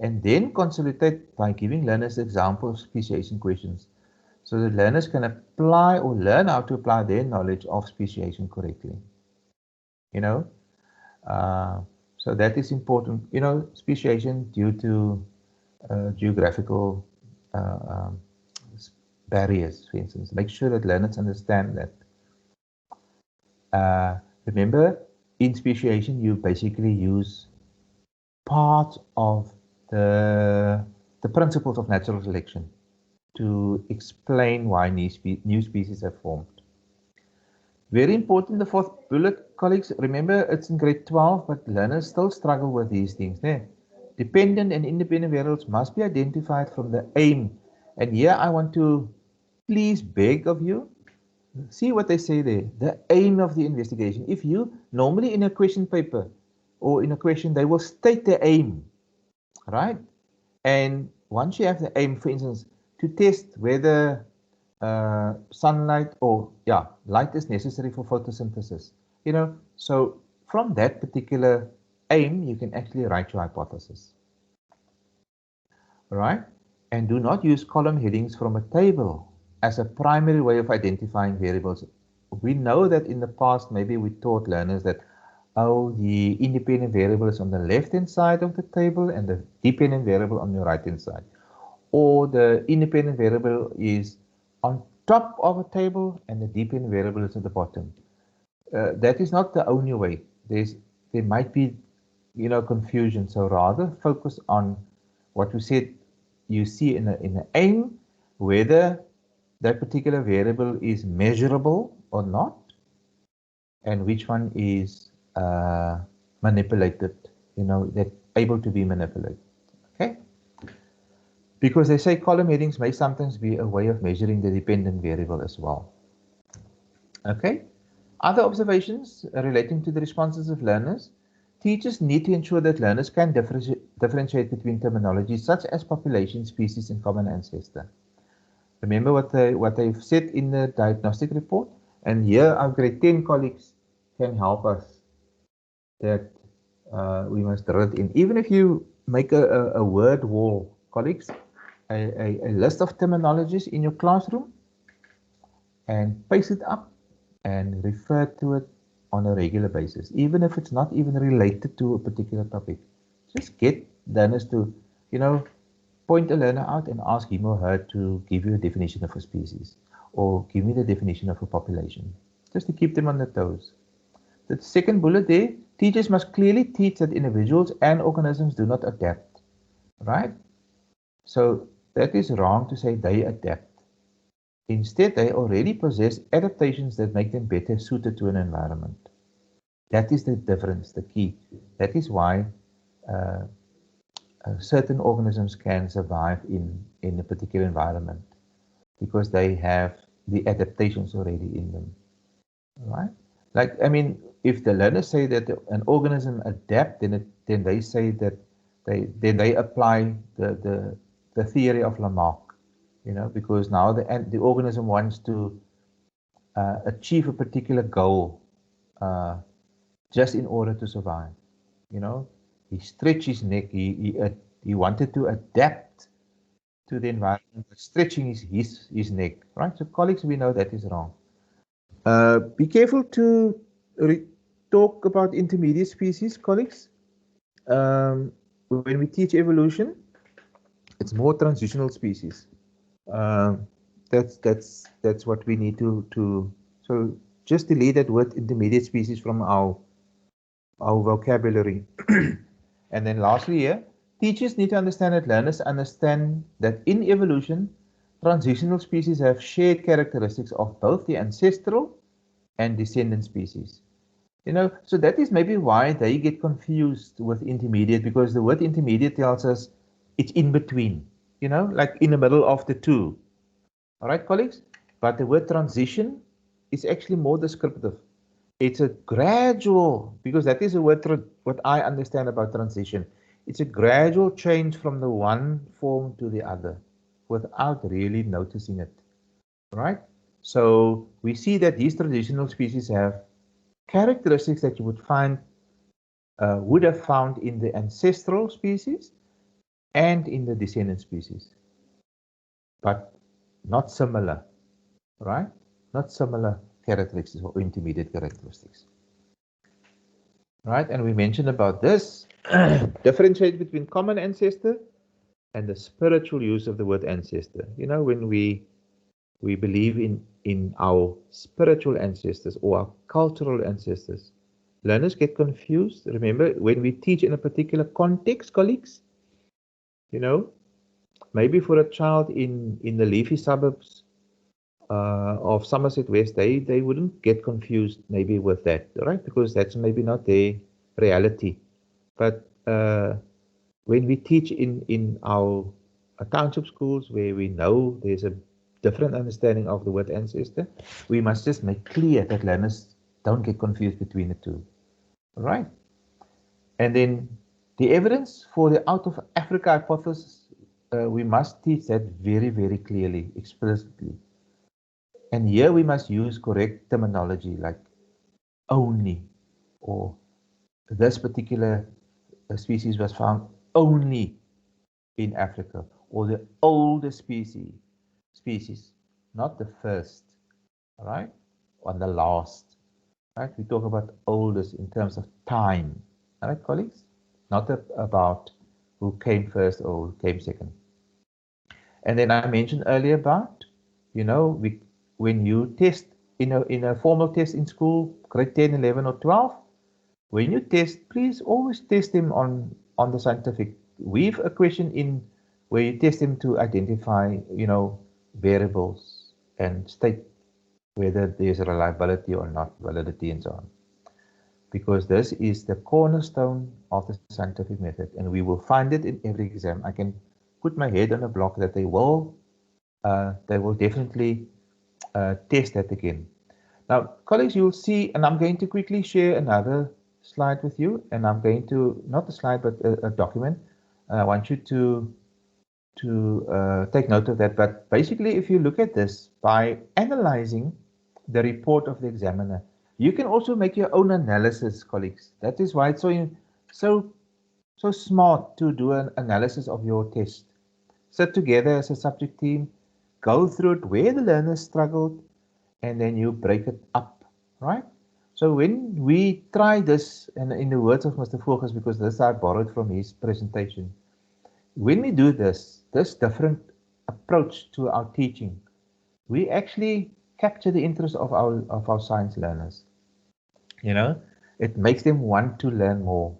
Speaker 1: and then consolidate by giving learners example speciation questions, so that learners can apply or learn how to apply their knowledge of speciation correctly. So that is important. Speciation due to geographical barriers, for instance. Make sure that learners understand that. Remember, in speciation, you basically use part of the the principles of natural selection to explain why new species have formed. Very important, the fourth bullet, colleagues. Remember, it's in grade 12, but learners still struggle with these things. Dependent and independent variables must be identified from the aim. And here I want to please beg of you, see what they say there, the aim of the investigation. If you, normally in a question paper or in a question, they will state the aim, right? And once you have the aim, for instance, to test whether sunlight or light is necessary for photosynthesis, so from that particular aim, you can actually write your hypothesis, right? And do not use column headings from a table as a primary way of identifying variables. We know that in the past, maybe we taught learners that, oh, the independent variable is on the left-hand side of the table and the dependent variable on the right-hand side. Or the independent variable is on top of a table and the dependent variable is at the bottom. That is not the only way. There might be, confusion. So rather focus on what we said you see in the aim, whether that particular variable is measurable or not, and which one is manipulated, that able to be manipulated. Okay? Because they say column headings may sometimes be a way of measuring the dependent variable as well. Okay? Other observations relating to the responses of learners. Teachers need to ensure that learners can differentiate between terminologies such as population, species, and common ancestor. Remember what they've said in the diagnostic report? And here our grade 10 colleagues can help us that we must draw it in. Even if you make a word wall, colleagues, a list of terminologies in your classroom and paste it up and refer to it on a regular basis, even if it's not even related to a particular topic. Just get learners to, point a learner out and ask him or her to give you a definition of a species or give me the definition of a population, just to keep them on their toes. The second bullet there, teachers must clearly teach that individuals and organisms do not adapt, right? So that is wrong to say they adapt. Instead, they already possess adaptations that make them better suited to an environment. That is the difference, the key. That is why certain organisms can survive in a particular environment, because they have the adaptations already in them, right? Like, I mean, if the learners say that an organism adapt, then they say that they apply the theory of Lamarck, because now the organism wants to achieve a particular goal just in order to survive. He stretched his neck. He wanted to adapt to the environment, stretching his neck, right? So colleagues, we know that is wrong. Be careful to talk about intermediate species, colleagues. When we teach evolution, it's more transitional species. That's what we need to. So just delete that word intermediate species from our vocabulary. And then lastly here, teachers need to understand that learners understand that in evolution, transitional species have shared characteristics of both the ancestral and descendant species. So that is maybe why they get confused with intermediate, because the word intermediate tells us it's in between, like in the middle of the two. All right, colleagues? But the word transition is actually more descriptive. It's a gradual, because that is a word, what I understand about transition. It's a gradual change from the one form to the other without really noticing it, right? So we see that these transitional species have characteristics that you would have found in the ancestral species and in the descendant species, but not similar, right? Not similar characteristics or intermediate characteristics, right? And we mentioned about this, differentiate between common ancestor and the spiritual use of the word ancestor. When we believe in our spiritual ancestors or our cultural ancestors, learners get confused. Remember, when we teach in a particular context, colleagues, maybe for a child in the leafy suburbs of Somerset West, they wouldn't get confused maybe with that, right? Because that's maybe not their reality. But when we teach in our township schools where we know there's a different understanding of the word ancestor, we must just make clear that learners don't get confused between the two, right? And then the evidence for the out of Africa hypothesis, we must teach that very, very clearly, explicitly. And here we must use correct terminology like only, or this particular species was found only in Africa, or the oldest species, not the first, all right, or the last, right? We talk about oldest in terms of time, all right, colleagues, not about who came first or who came second. And then I mentioned earlier about, when you test in a formal test in school, grade 10, 11, or 12, when you test, please always test them on the scientific. Weave a question in where you test them to identify, variables and state whether there's a reliability or not, validity and so on. Because this is the cornerstone of the scientific method, and we will find it in every exam. I can put my head on a block that they will definitely test that again. Now, colleagues, you'll see, and I'm going to quickly share another slide with you, and I'm going to, not a slide, but a document. And I want you to take note of that. But basically, if you look at this, by analyzing the report of the examiner, you can also make your own analysis, colleagues. That is why it's so smart to do an analysis of your test. Sit together as a subject team, go through it where the learners struggled, and then you break it up, right? So when we try this, and in the words of Mr. Focus, because this I borrowed from his presentation, when we do this different approach to our teaching, we actually capture the interest of our science learners. It makes them want to learn more,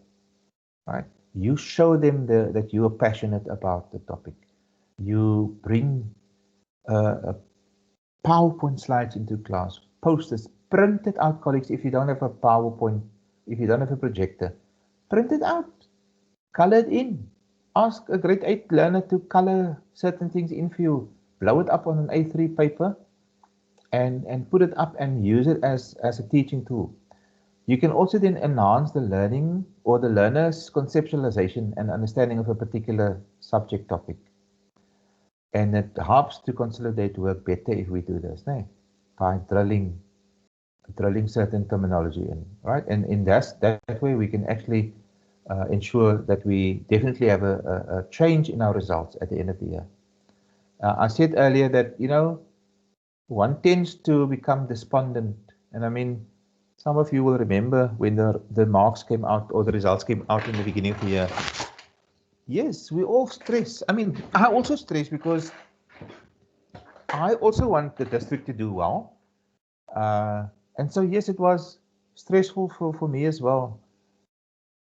Speaker 1: right? You show them that you are passionate about the topic. You bring PowerPoint slides into class, posters, print it out, colleagues. If you don't have a PowerPoint, if you don't have a projector, print it out, color it in. Ask a grade 8 learner to color certain things in for you. Blow it up on an A3 paper and put it up and use it as a teaching tool. You can also then enhance the learning or the learner's conceptualization and understanding of a particular subject topic. And it helps to consolidate work better if we do this, by drilling certain terminology in, right? And in that way, we can actually ensure that we definitely have a change in our results at the end of the year. I said earlier that, one tends to become despondent. And I mean, some of you will remember when the marks came out or the results came out in the beginning of the year. Yes, we all stress. I mean, I also stress because I also want the district to do well. And so, yes, it was stressful for me as well.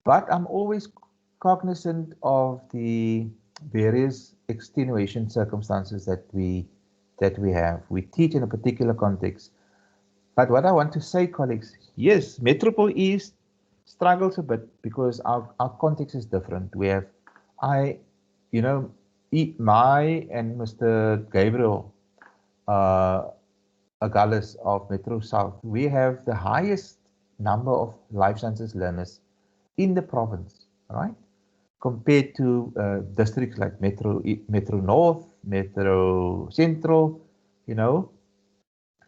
Speaker 1: But I'm always cognizant of the various extenuation circumstances that we have. We teach in a particular context. But what I want to say, colleagues, yes, Metropole East struggles a bit because our context is different. We have, my and Mr. Gabriel Agallis of Metro South, we have the highest number of life sciences learners in the province, right? Compared to districts like Metro North, Metro Central,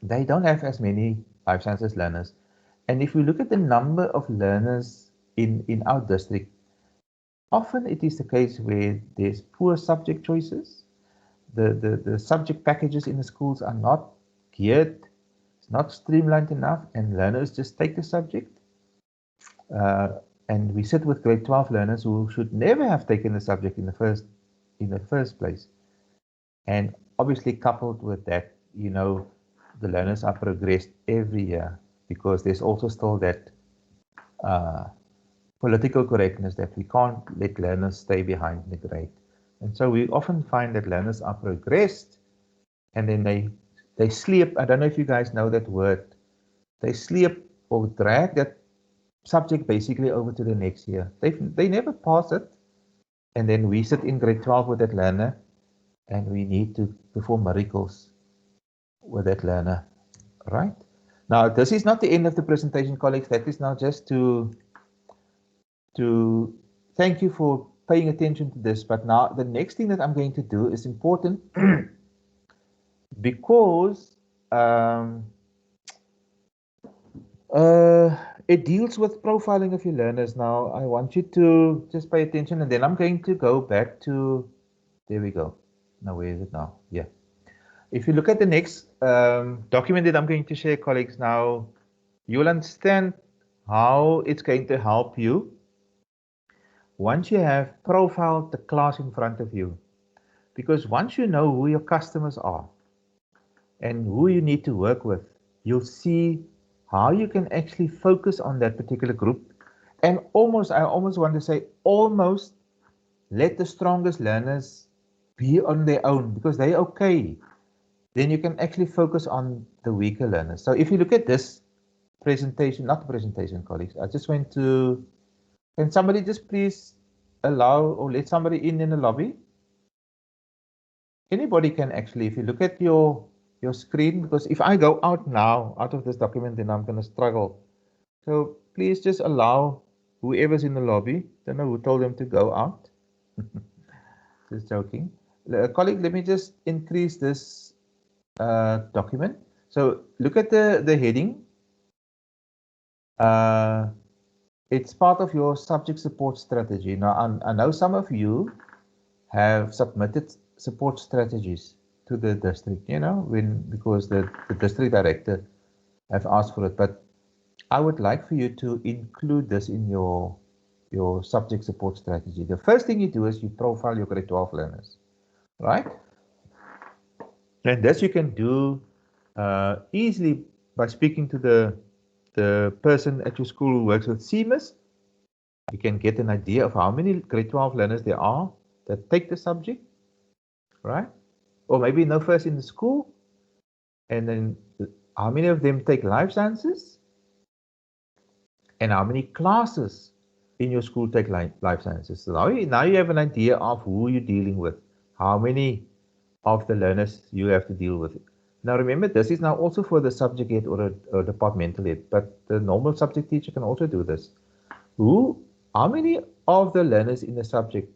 Speaker 1: they don't have as many life sciences learners. And if we look at the number of learners in our district, often it is the case where there's poor subject choices. The subject packages in the schools are not geared, it's not streamlined enough, and learners just take the subject. And we sit with grade 12 learners who should never have taken the subject in the first place. And obviously coupled with that, the learners are progressed every year because there's also still that political correctness that we can't let learners stay behind the grade. And so we often find that learners are progressed and then they sleep. I don't know if you guys know that word. They sleep or drag that subject basically over to the next year. They never pass it. And then we sit in grade 12 with that learner and we need to perform miracles with that learner, right? Now, this is not the end of the presentation, colleagues. That is now just to thank you for paying attention to this. But now the next thing that I'm going to do is important because it deals with profiling of your learners. Now, I want you to just pay attention, and then I'm going to go back to, there we go. Now, where is it now? Yeah. If you look at the next document that I'm going to share, colleagues, now you'll understand how it's going to help you once you have profiled the class in front of you. Because once you know who your customers are and who you need to work with, you'll see how you can actually focus on that particular group. And I almost want to say, almost let the strongest learners be on their own because they're okay. Then you can actually focus on the weaker learners. So if you look at this presentation, not the presentation, colleagues, I just went to, can somebody just please allow or let somebody in the lobby? Anybody can actually, if you look at your screen, because if I go out now, out of this document, then I'm going to struggle. So please just allow whoever's in the lobby, don't know who told them to go out. Just joking. Colleague, let me just increase this document. So look at the heading. It's part of your subject support strategy. Now, I know some of you have submitted support strategies to the district, because the district director have asked for it. But I would like for you to include this in your subject support strategy. The first thing you do is you profile your grade 12 learners, right? And this you can do easily by speaking to the person at your school who works with CMIS. You can get an idea of how many grade 12 learners there are that take the subject, right? Or maybe no first in the school, and then how many of them take life sciences, and how many classes in your school take life sciences. So now you have an idea of who you're dealing with, how many of the learners you have to deal with. Now remember, this is now also for the subject head or a departmental head, but the normal subject teacher can also do this. How many of the learners in the subject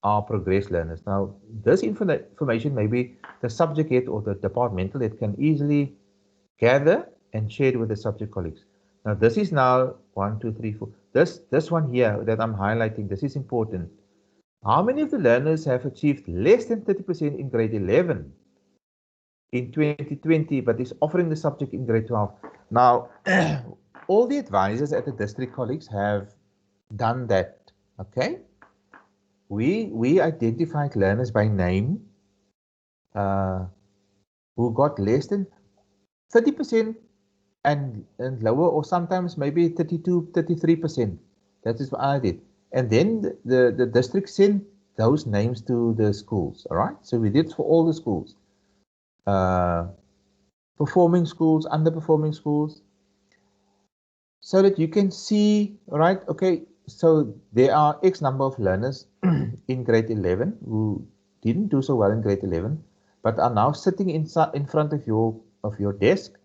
Speaker 1: are progress learners? Now, this information maybe the subject head or the departmental head can easily gather and share it with the subject colleagues. Now, this is now 1, 2, 3, 4. This one here that I'm highlighting, this is important. How many of the learners have achieved less than 30% in grade 11 in 2020, but is offering the subject in grade 12? Now, all the advisors at the district colleagues have done that, okay? We identified learners by name who got less than 30% and lower, or sometimes maybe 32, 33%. That is what I did. And then the district sent those names to the schools, all right? So we did for all the schools. Performing schools, underperforming schools, so that you can see, right? Okay, so there are X number of learners in grade 11 who didn't do so well in grade 11, but are now sitting in front of your desk,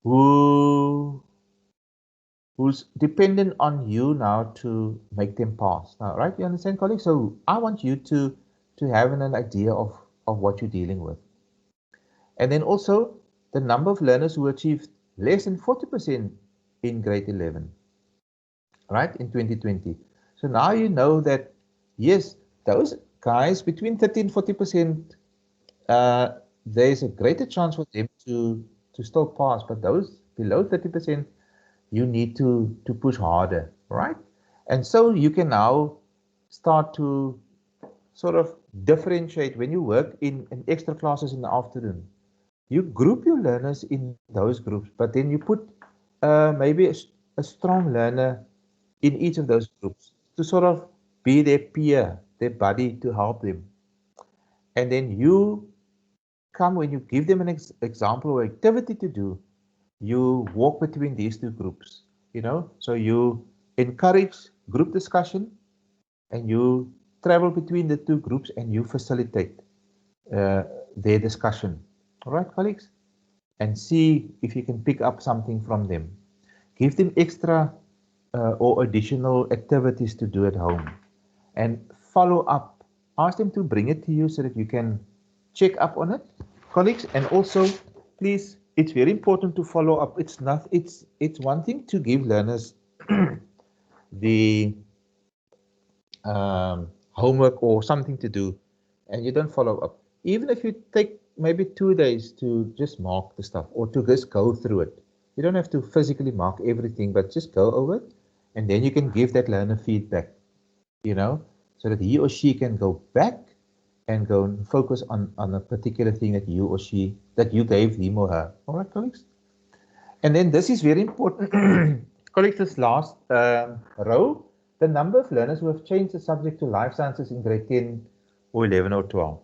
Speaker 1: who's dependent on you now to make them pass. Now, right? You understand, colleagues? So I want you to have an idea of what you're dealing with. And then also the number of learners who achieved less than 40% in grade 11, right, in 2020. So now you know that, yes, those guys between 30 and 40%, there's a greater chance for them to still pass, but those below 30%, you need to push harder, right? And so you can now start to sort of differentiate when you work in extra classes in the afternoon. You group your learners in those groups, but then you put maybe a strong learner in each of those groups to sort of be their peer, their buddy to help them. And then you come, when you give them an example or activity to do, you walk between these two groups, so you encourage group discussion and you travel between the two groups and you facilitate their discussion. All right, colleagues? And see if you can pick up something from them. Give them extra or additional activities to do at home. And follow up. Ask them to bring it to you so that you can check up on it, colleagues. And also, please, it's very important to follow up. It's one thing to give learners the homework or something to do, and you don't follow up. Even if you take maybe 2 days to just mark the stuff or to just go through it. You don't have to physically mark everything, but just go over it, and then you can give that learner feedback, so that he or she can go back and go and focus on a particular thing that you gave him or her. All right, colleagues? And then this is very important. Colleagues, this last row, the number of learners who have changed the subject to life sciences in grade 10 or 11 or 12.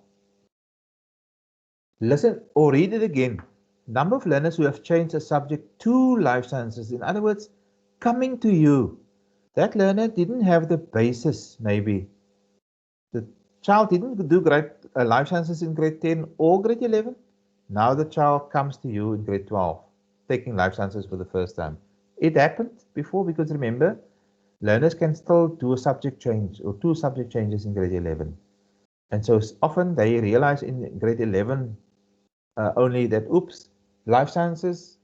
Speaker 1: Listen or read it again. Number of learners who have changed the subject to life sciences. In other words, coming to you. That learner didn't have the basis, maybe. The child didn't do life sciences in grade 10 or grade 11. Now the child comes to you in grade 12, taking life sciences for the first time. It happened before, because remember, learners can still do a subject change or 2 subject changes in grade 11. And so often they realize in grade 11 only that, oops, life sciences,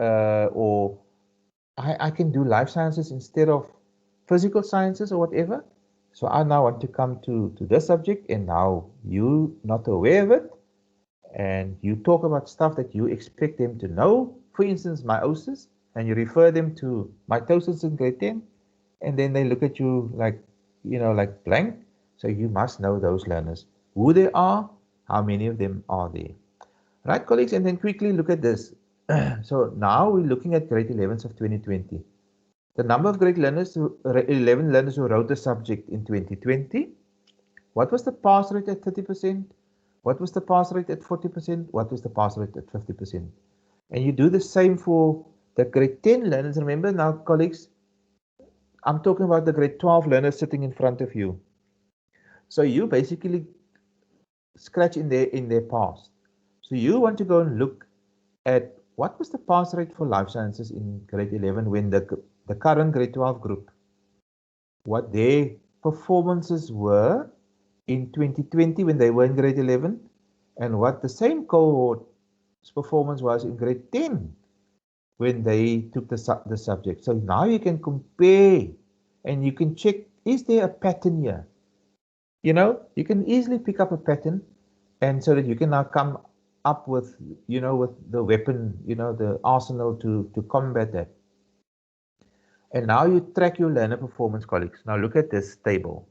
Speaker 1: or I can do life sciences instead of physical sciences or whatever. So I now want to come to this subject, and now you're not aware of it, and you talk about stuff that you expect them to know. For instance, meiosis, and you refer them to mitosis in grade 10, and then they look at you like, like blank. So you must know those learners, who they are, how many of them are there. Right, colleagues, and then quickly look at this. So now we're looking at grade 11s of 2020. The number of grade 11 learners who wrote the subject in 2020. What was the pass rate at 30%? What was the pass rate at 40%? What was the pass rate at 50%? And you do the same for the grade 10 learners. Remember now, colleagues, I'm talking about the grade 12 learners sitting in front of you. So you basically scratch in their pass. So you want to go and look at what was the pass rate for life sciences in grade 11 when the current grade 12 group, what their performances were in 2020 when they were in grade 11, and what the same cohort's performance was in grade 10 when they took the subject. So now you can compare and you can check, is there a pattern here? You can easily pick up a pattern, and so that you can now come up with, with the weapon, the arsenal to combat that. And now you track your learner performance, colleagues. Now look at this table,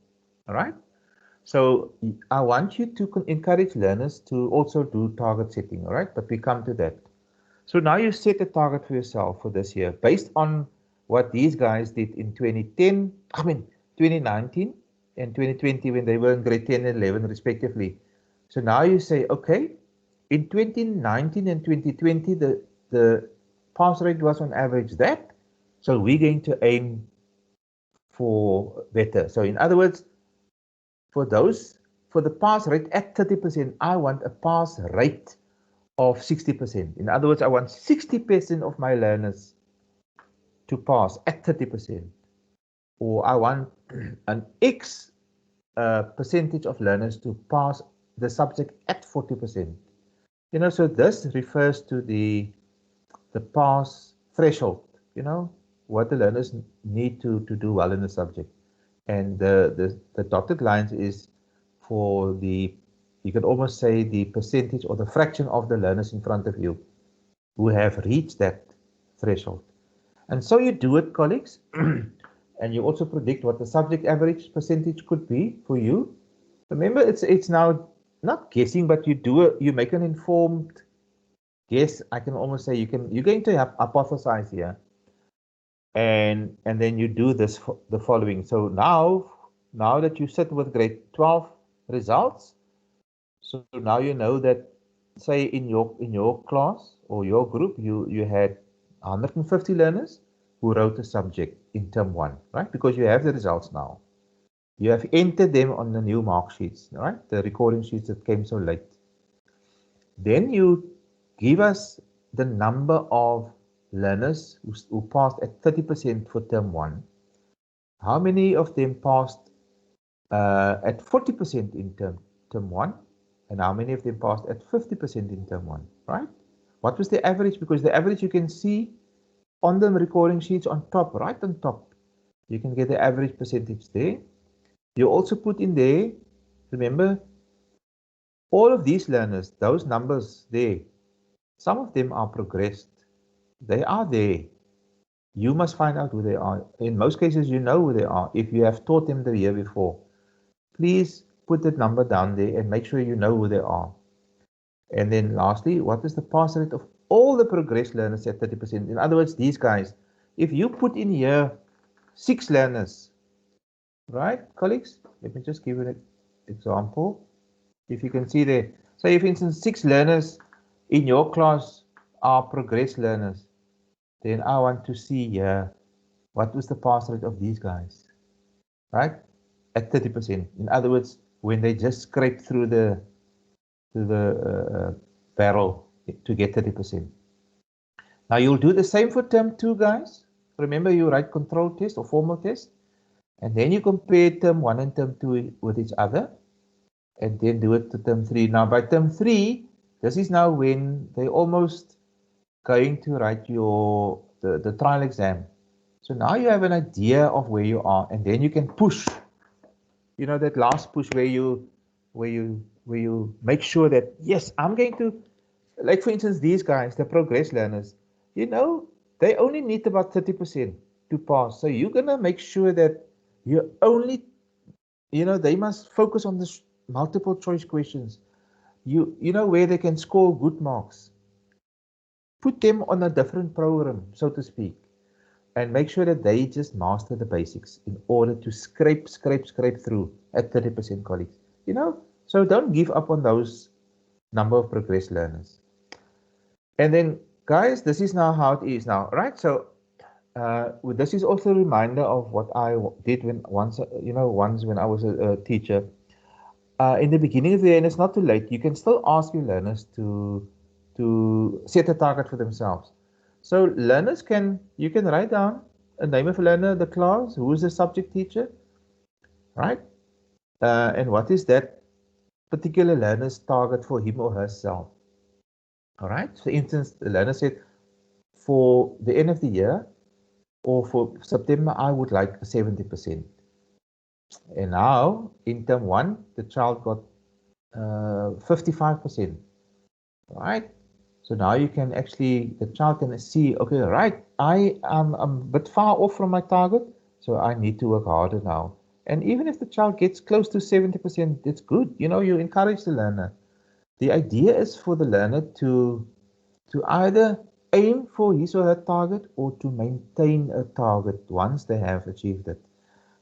Speaker 1: all right? So I want you to encourage learners to also do target setting, all right? But we come to that. So now you set a target for yourself for this year based on what these guys did in 2019 and 2020 when they were in grade 10 and 11 respectively. So now you say, okay, in 2019 and 2020, the pass rate was on average that. So we're going to aim for better. So in other words, for the pass rate at 30%, I want a pass rate of 60%. In other words, I want 60% of my learners to pass at 30%. Or I want an X percentage of learners to pass the subject at 40%. So this refers to the pass threshold, what the learners need to do well in the subject. And the dotted lines is for you can almost say the percentage or the fraction of the learners in front of you who have reached that threshold. And so you do it, colleagues, and you also predict what the subject average percentage could be for you. Remember, it's now not guessing, but you make an informed guess. I can almost say you're going to hypothesize here. And then you do the following. So now now that you sit with grade 12 results, so now you know that, say in your class or your group, you had 150 learners who wrote a subject in term 1, right? Because you have the results now. You have entered them on the new mark sheets, right? The recording sheets that came so late. Then you give us the number of learners who passed at 30% for term 1. How many of them passed at 40% in term 1? And how many of them passed at 50% in term 1, right? What was the average? Because the average you can see on the recording sheets on top, right on top. You can get the average percentage there. You also put in there, remember, all of these learners, those numbers there, some of them are progressed. They are there. You must find out who they are. In most cases, you know who they are if you have taught them the year before. Please put that number down there and make sure you know who they are. And then lastly, what is the pass rate of all the progressed learners at 30%? In other words, these guys, if you put in here 6 learners, right, colleagues? Let me just give an example. If you can see there, say for instance 6 learners in your class are progressed learners, then I want to see here what was the pass rate of these guys, right? At 30%. In other words, when they just scrape through the barrel to get 30%. Now you'll do the same for term 2, guys. Remember, you write control test or formal test, and then you compare term 1 and term 2 with each other, and then do it to term 3. Now by term 3, this is now when they almost going to write the trial exam. So now you have an idea of where you are, and then you can push. You know, that last push where you make sure that, yes, I'm going to, like for instance, these guys, the progress learners, you know, they only need about 30% to pass. So you're gonna make sure that you only, you know, they must focus on the multiple choice questions. You know where they can score good marks. Put them on a different program, so to speak, and make sure that they just master the basics in order to scrape through at 30%, colleagues. You know, so don't give up on those number of progress learners. And then, guys, this is now how it is now, right? So this is also a reminder of what I did once when I was a teacher. In the beginning of the year, and it's not too late, you can still ask your learners to set a target for themselves. So learners you can write down a name of a learner, the class, who is the subject teacher, right? And what is that particular learner's target for him or herself? All right. For instance, the learner said, for the end of the year or for September, I would like 70%. And now in term 1, the child got 55%, right? So now you can actually, the child can see, okay, right, I'm a bit far off from my target, so I need to work harder now. And even if the child gets close to 70%, it's good. You know, you encourage the learner. The idea is for the learner to either aim for his or her target or to maintain a target once they have achieved it.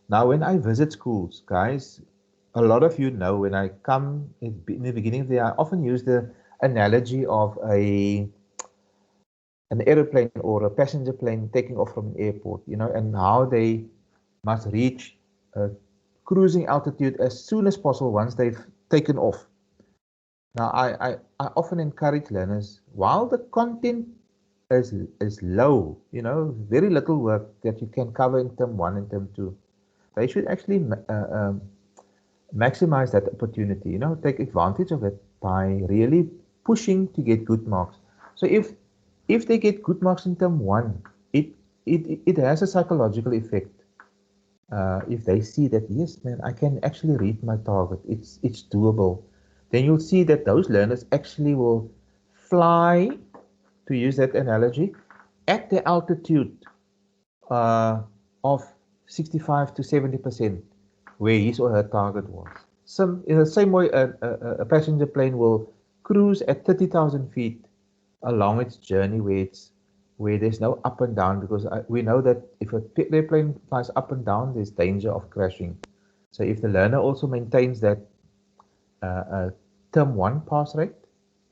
Speaker 1: Now, when I visit schools, guys, a lot of you know when I come in the beginning of the year, I often use the analogy of an aeroplane or a passenger plane taking off from an airport, you know, and how they must reach cruising altitude as soon as possible once they've taken off. Now, I often encourage learners, while the content is low, you know, very little work that you can cover in term 1 and term 2, they should actually maximize that opportunity, you know, take advantage of it by really pushing to get good marks. So if they get good marks in term 1, it has a psychological effect. If they see that, yes, man, I can actually reach my target, it's doable, then you'll see that those learners actually will fly, to use that analogy, at the altitude of 65 to 70%, where his or her target was. In the same way, a passenger plane will cruise at 30,000 feet along its journey where there's no up and down, because we know that if a airplane flies up and down, there's danger of crashing. So if the learner also maintains that term 1 pass rate,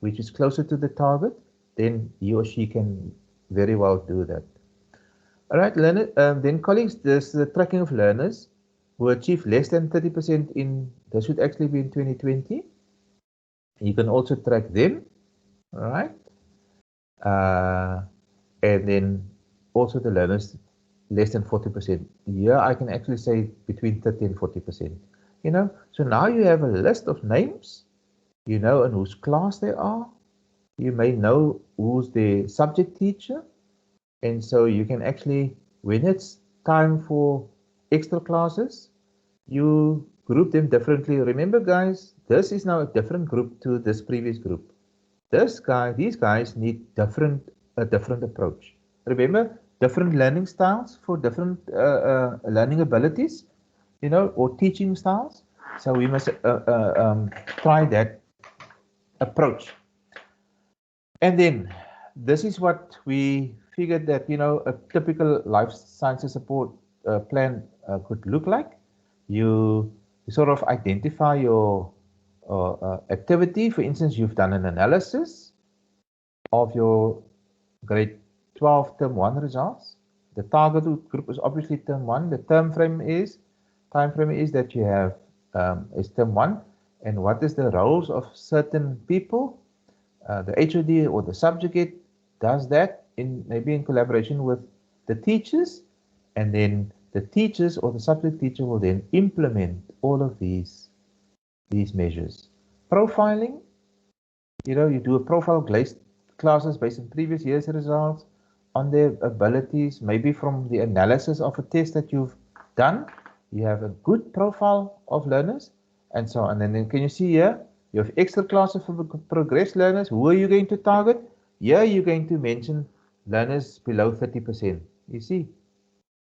Speaker 1: which is closer to the target, then he or she can very well do that. All right, then colleagues, there's the tracking of learners who achieve less than 30% in, this should actually be in 2020. You can also track them, all right? And then also the learners less than 40%. Here I can actually say between 30 and 40%. You know, so now you have a list of names, you know, and whose class they are. You may know who's the subject teacher. And so you can actually, when it's time for extra classes, you group them differently. Remember, guys, this is now a different group to this previous group. These guys need a different approach. Remember, different learning styles for different learning abilities, you know, or teaching styles. So we must try that approach. And then this is what we figured that, you know, a typical life sciences support plan could look like. You sort of identify your activity. For instance, you've done an analysis of your grade 12 term 1 results. The target group is obviously term 1. The time frame is that you have is term 1, and what is the roles of certain people. The HOD or the subject does that maybe in collaboration with the teachers, and then the teachers or the subject teacher will then implement all of these measures. Profiling, you know, you do a profile classes based on previous year's results, on their abilities, maybe from the analysis of a test that you've done. You have a good profile of learners, and so on. And then can you see here, you have extra classes for progressed learners. Who are you going to target? Here you're going to mention learners below 30%. You see,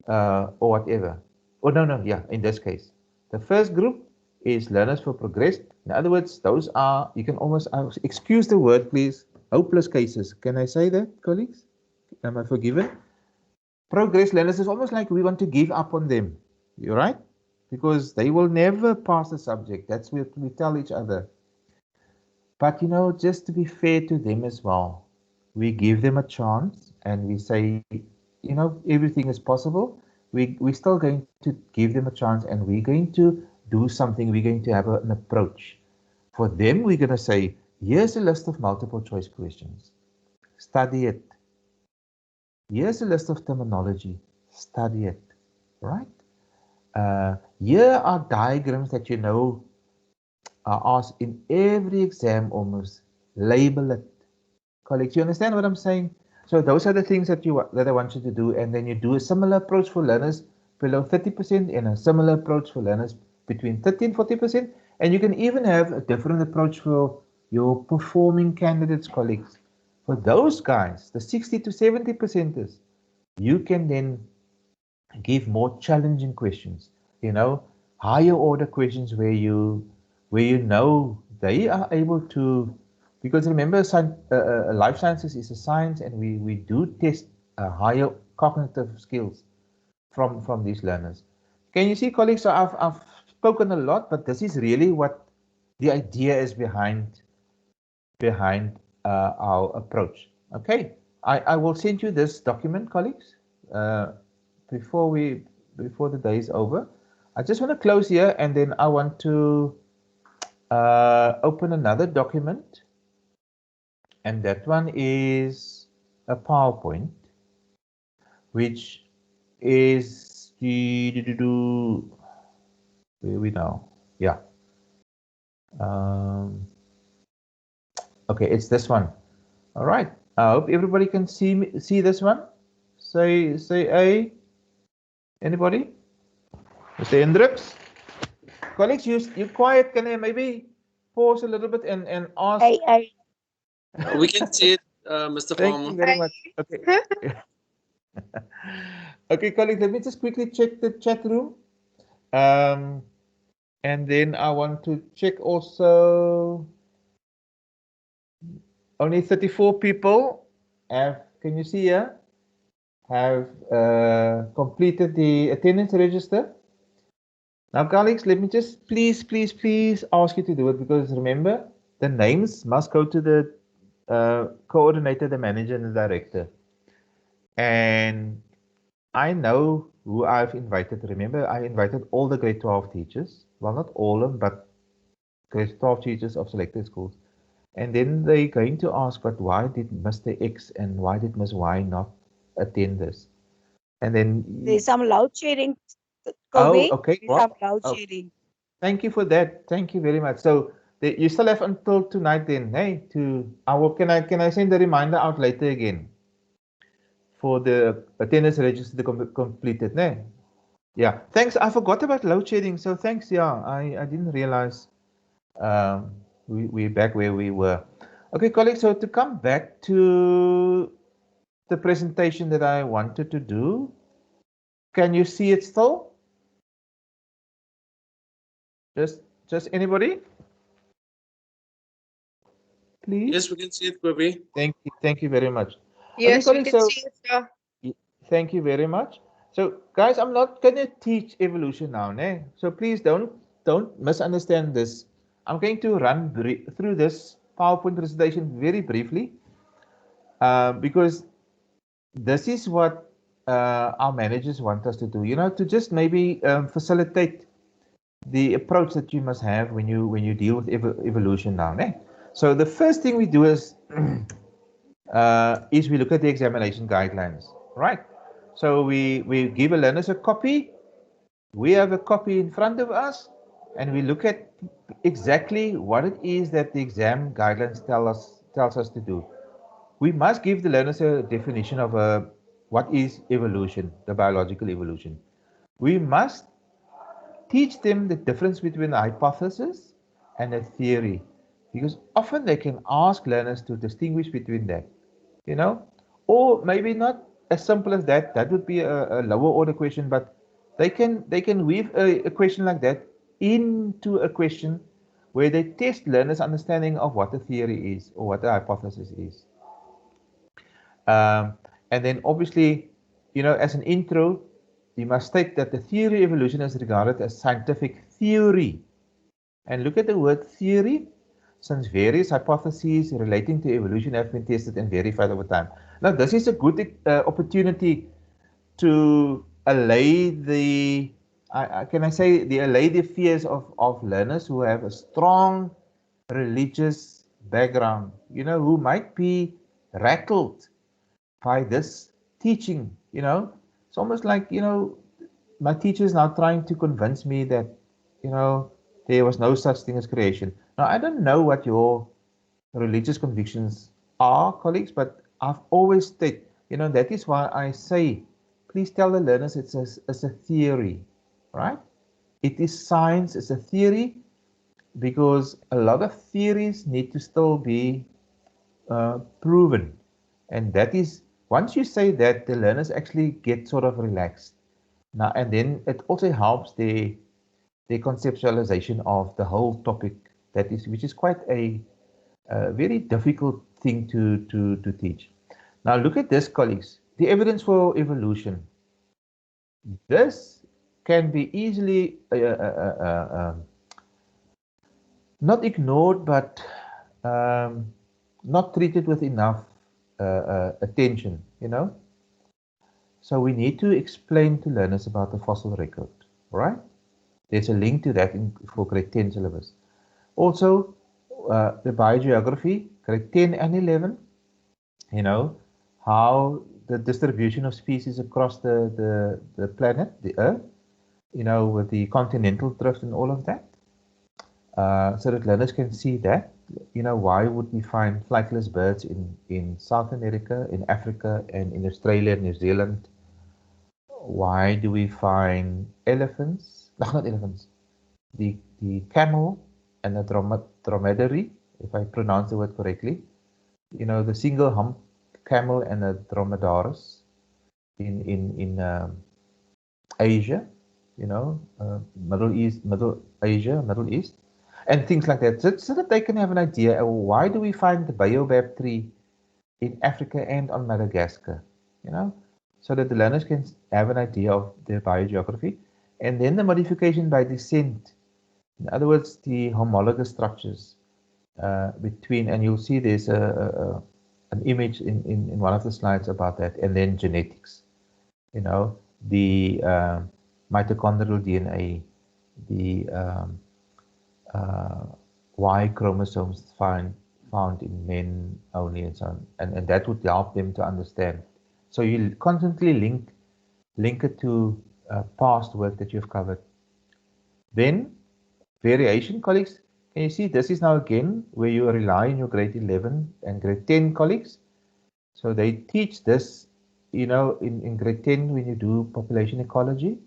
Speaker 1: or whatever. Oh, no, yeah, in this case. The first group is learners for progressed. In other words, those are, you can almost, excuse the word, please, hopeless cases. Can I say that, colleagues? Am I forgiven? Progress learners is almost like we want to give up on them. You're right? Because they will never pass the subject. That's what we tell each other. But, you know, just to be fair to them as well, we give them a chance and we say, you know, everything is possible. We're still going to give them a chance, and we're going to do something. We're going to have an approach. For them, we're going to say, here's a list of multiple choice questions. Study it. Here's a list of terminology. Study it, right? Here are diagrams that you know are asked in every exam almost. Label it. Colleagues, you understand what I'm saying? So those are the things that I want you to do, and then you do a similar approach for learners below 30% and a similar approach for learners between 30 and 40%. And you can even have a different approach for your performing candidates, colleagues. For those guys, the 60 to 70%ers, you can then give more challenging questions, you know, higher order questions where you know they are able to, because remember, life sciences is a science, and we do test higher cognitive skills from these learners. Can you see, colleagues? So I've spoken a lot, but this is really what the idea is behind our approach. Okay, I will send you this document, colleagues, before the day is over. I just want to close here, and then I want to open another document, and that one is a PowerPoint, which is where we now? Yeah. Okay, it's this one. All right. I hope everybody can see this one. Say A. Anybody? Mr. Hendricks? Colleagues, you quiet. Can I maybe pause a little bit and ask?
Speaker 2: We can see it, Mr. Farmer.
Speaker 1: Thank you very much. Okay. Okay, colleagues, let me just quickly check the chat room. And then I want to check also, only 34 people have, can you see here, have completed the attendance register. Now, colleagues, let me just please ask you to do it, because remember, the names must go to the coordinator, the manager, and the director. And I know who I've invited. Remember, I invited all the grade 12 teachers. Well, not all of them, but grade 12 teachers of selected schools. And then they're going to ask, but why did Mr. X and why did Ms. Y not attend this? And then
Speaker 3: There's some loud sharing.
Speaker 1: oh,
Speaker 3: Kobe,
Speaker 1: okay.
Speaker 3: there's some
Speaker 1: Well,
Speaker 3: loud
Speaker 1: oh,
Speaker 3: sharing.
Speaker 1: thank you for that. Thank you very much. So you still have until tonight then, hey, to can I send the reminder out later again for the attendance register to completed, ne? Yeah. Thanks. I forgot about load shedding. So thanks. Yeah, I didn't realize we're back where we were. Okay, colleagues. So to come back to the presentation that I wanted to do, can you see it still? Just anybody? Please.
Speaker 2: Yes, we can see it, Kobe.
Speaker 1: Thank you very much. Okay,
Speaker 4: Yes, we
Speaker 1: colleagues,
Speaker 4: can
Speaker 1: so
Speaker 4: see it, sir.
Speaker 1: thank you very much. So guys, I'm not gonna teach evolution now, ne? So please don't misunderstand this. I'm going to run through this PowerPoint presentation very briefly, because this is what our managers want us to do. You know, to just maybe facilitate the approach that you must have when you deal with evolution now, ne? So the first thing we do is we look at the examination guidelines, right? So we give a learners a copy. We have a copy in front of us, and we look at exactly what it is that the exam guidelines tells us to do. We must give the learners a definition of what is evolution, the biological evolution. We must teach them the difference between a hypothesis and a theory, because often they can ask learners to distinguish between that, you know, or maybe not as simple as that. That would be a lower order question, but they can weave a question like that into a question where they test learners' understanding of what a theory is or what a hypothesis is. Um, and then obviously, you know, as an intro, you must state that the theory of evolution is regarded as scientific theory. And look at the word theory, since various hypotheses relating to evolution have been tested and verified over time. Now, this is a good opportunity to allay the, can I say, allay the fears of learners who have a strong religious background, you know, who might be rattled by this teaching, you know. It's almost like, you know, my teacher is now trying to convince me that, you know, there was no such thing as creation. Now, I don't know what your religious convictions are, colleagues, but I've always said, you know, that is why I say, please tell the learners it's a theory, right? It is science, it's a theory, because a lot of theories need to still be proven. And that is, once you say that, the learners actually get sort of relaxed. Now, and then it also helps the conceptualization of the whole topic, which is quite a very difficult thing to teach. Now, look at this, colleagues. The evidence for evolution. This can be easily not ignored, but not treated with enough attention, you know. So we need to explain to learners about the fossil record, right? There's a link to that for grade 10 syllabus. Also, the biogeography, grade 10 and 11, you know, how the distribution of species across the planet, the Earth, you know, with the continental drift and all of that, so that learners can see that, you know, why would we find flightless birds in South America, in Africa, and in Australia, New Zealand? Why do we find elephants? No, not elephants. The camel and the dromedary, if I pronounce the word correctly. You know, the single hump camel and the dromedaris in Asia. You know, Middle Asia, Middle East, and things like that, so that they can have an idea. Why do we find the baobab tree in Africa and on Madagascar? You know, so that the learners can have an idea of their biogeography. And then the modification by descent. In other words, the homologous structures between, and you'll see there's an image in one of the slides about that, and then genetics. You know, the mitochondrial DNA, the Y chromosomes found in men only, and so on, and that would help them to understand. So you constantly link it to past work that you've covered. Then variation, colleagues. Can you see this is now again where you rely on your grade 11 and grade 10 colleagues. So they teach this, you know, in grade 10 when you do population ecology,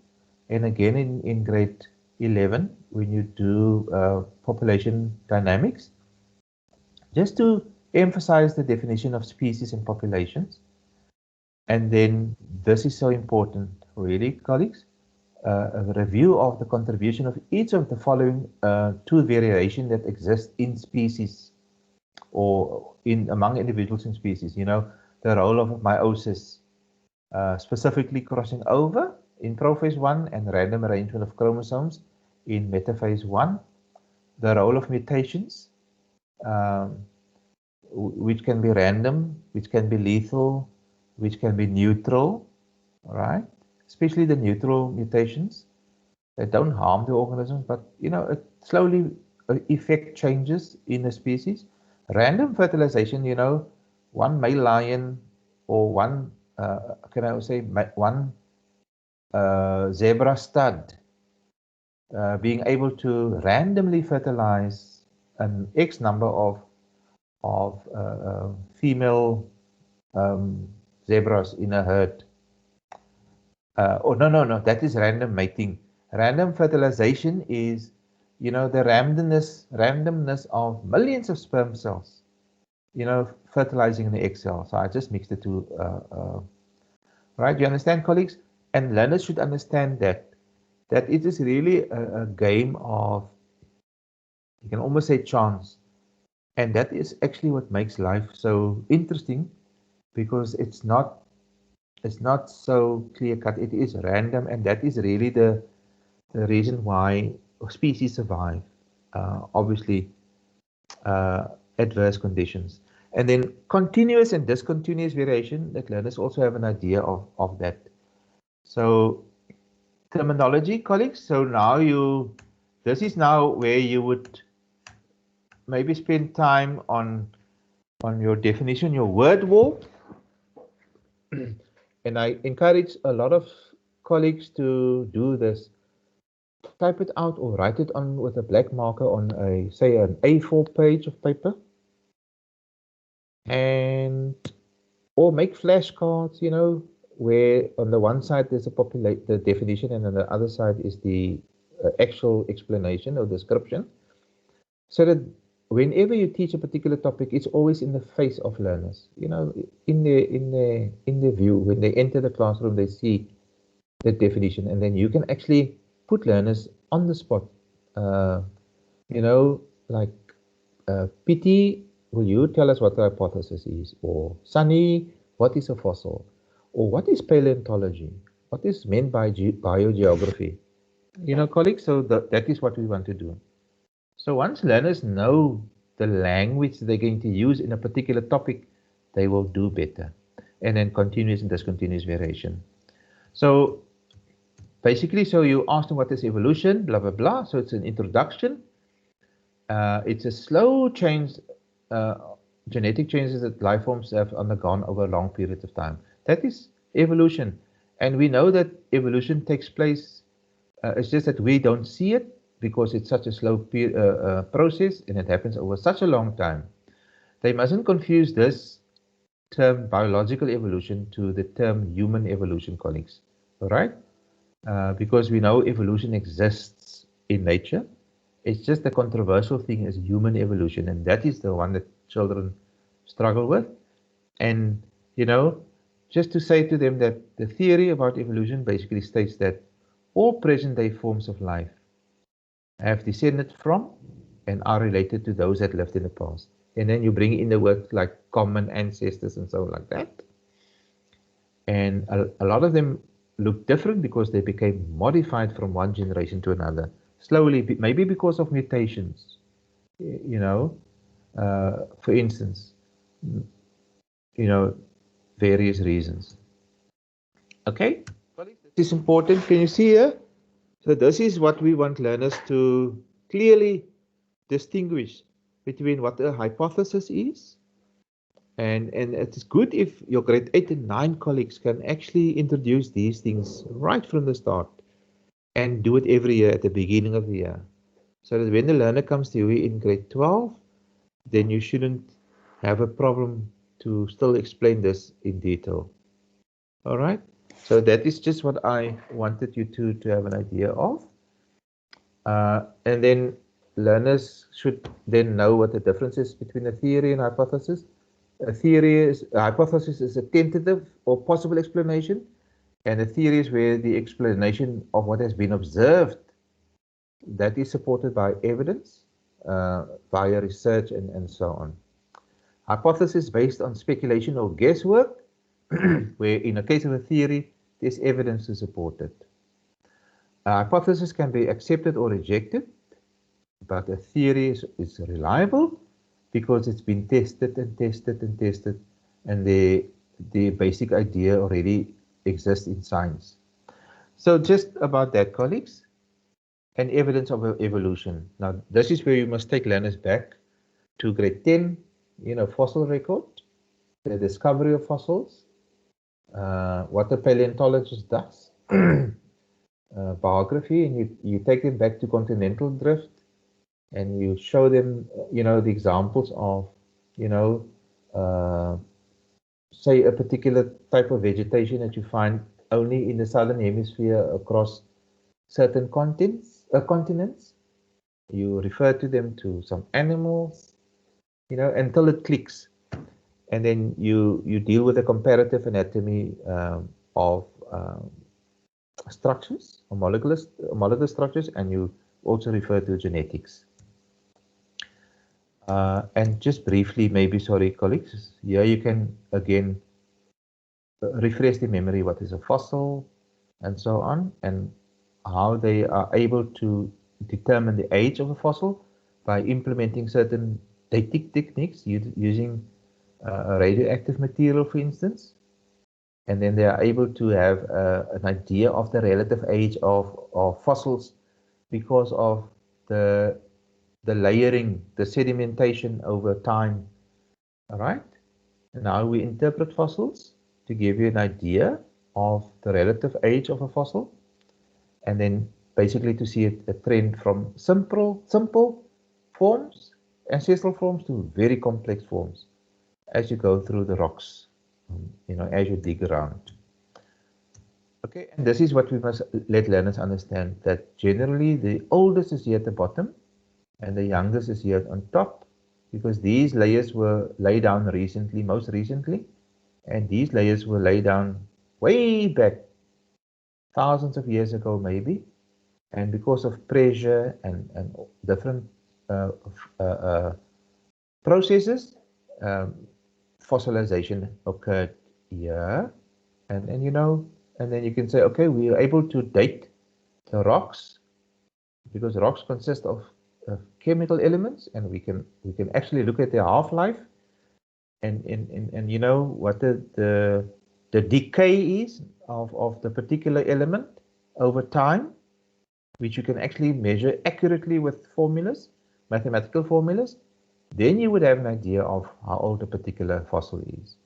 Speaker 1: and again in grade 11 when you do population dynamics, just to emphasize the definition of species and populations. And then this is so important, really, colleagues. A review of the contribution of each of the following two variations that exist in species or among individuals in species. You know, the role of meiosis, specifically crossing over in prophase 1 and random arrangement of chromosomes in metaphase 1. The role of mutations, which can be random, which can be lethal, which can be neutral, right? Especially the neutral mutations that don't harm the organism, but you know, it slowly effect changes in the species. Random fertilization, you know, one male lion or one, can I say, one zebra stud being able to randomly fertilize an X number of female zebras in a herd. No, that is random mating. Random fertilization is, you know, the randomness of millions of sperm cells, you know, fertilizing in the egg cell. So I just mixed the two, right? You understand, colleagues? And learners should understand that it is really a game of, you can almost say, chance. And that is actually what makes life so interesting, because it's not so clear cut. It is random, and that is really the reason why species survive. Obviously, adverse conditions, and then continuous and discontinuous variation, that learners also have an idea of that. So terminology, colleagues. So now this is now where you would maybe spend time on your definition, your word wall. And I encourage a lot of colleagues to do this. Type it out or write it on with a black marker on say an A4 page of paper, and or make flashcards, you know, where on the one side there's the definition, and on the other side is the actual explanation or description, so that whenever you teach a particular topic, it's always in the face of learners. You know, in the view, when they enter the classroom, they see the definition, and then you can actually put learners on the spot. You know, like Pity, will you tell us what the hypothesis is? Or Sunny, what is a fossil? Or what is paleontology? What is meant by biogeography? You know, colleagues, so that is what we want to do. So once learners know the language they're going to use in a particular topic, they will do better. And then continuous and discontinuous variation. So basically, so you asked them what is evolution, blah, blah, blah. So it's an introduction. It's a slow change, genetic changes that life forms have undergone over a long period of time. That is evolution. And we know that evolution takes place. It's just that we don't see it because it's such a slow process, and it happens over such a long time. They mustn't confuse this term biological evolution to the term human evolution, colleagues. All right? Because we know evolution exists in nature. It's just the controversial thing is human evolution, and that is the one that children struggle with. And, you know, just to say to them that the theory about evolution basically states that all present-day forms of life have descended from and are related to those that lived in the past. And then you bring in the words like common ancestors and so on like that. And a lot of them look different because they became modified from one generation to another. Slowly, maybe because of mutations, you know, for instance, various reasons. Okay, this is important. Can you see here? So this is what we want learners to clearly distinguish between what a hypothesis is. And it is good if your grade 8 and 9 colleagues can actually introduce these things right from the start and do it every year at the beginning of the year. So that when the learner comes to you in grade 12, then you shouldn't have a problem to still explain this in detail. All right. So that is just what I wanted you to have an idea of. And then learners should then know what the difference is between a theory and hypothesis. A hypothesis is a tentative or possible explanation, and a theory is where the explanation of what has been observed that is supported by evidence, via research and so on. Hypothesis based on speculation or guesswork, where in the case of a theory, there's evidence to support it. A hypothesis can be accepted or rejected, but a theory is reliable because it's been tested and tested and tested, and the basic idea already exists in science. So just about that, colleagues, and evidence of evolution. Now, this is where you must take learners back to grade 10, fossil record, the discovery of fossils, what a paleontologist does, biography, and you take them back to continental drift, and you show them, the examples of, say a particular type of vegetation that you find only in the southern hemisphere across certain continents. You refer to them to some animals, until it clicks. And then you deal with the comparative anatomy of structures, molecular structures, and you also refer to genetics. And just briefly, maybe, sorry, colleagues, here you can again refresh the memory, what is a fossil, and so on, and how they are able to determine the age of a fossil by implementing certain dating techniques using a radioactive material, for instance. And then they are able to have an idea of the relative age of fossils because of the layering, the sedimentation over time. All right. And now we interpret fossils to give you an idea of the relative age of a fossil, and then basically to see a trend from simple forms, ancestral forms, to very complex forms as you go through the rocks, as you dig around. Okay, and this is what we must let learners understand, that generally the oldest is here at the bottom and the youngest is here on top, because these layers were laid down recently, most recently, and these layers were laid down way back, thousands of years ago maybe, and because of pressure and different processes, fossilization occurred here, and then you can say, okay, we are able to date the rocks, because rocks consist of chemical elements, and we can actually look at their half-life, and what the decay is of the particular element over time, which you can actually measure accurately with formulas, mathematical formulas. Then you would have an idea of how old a particular fossil is.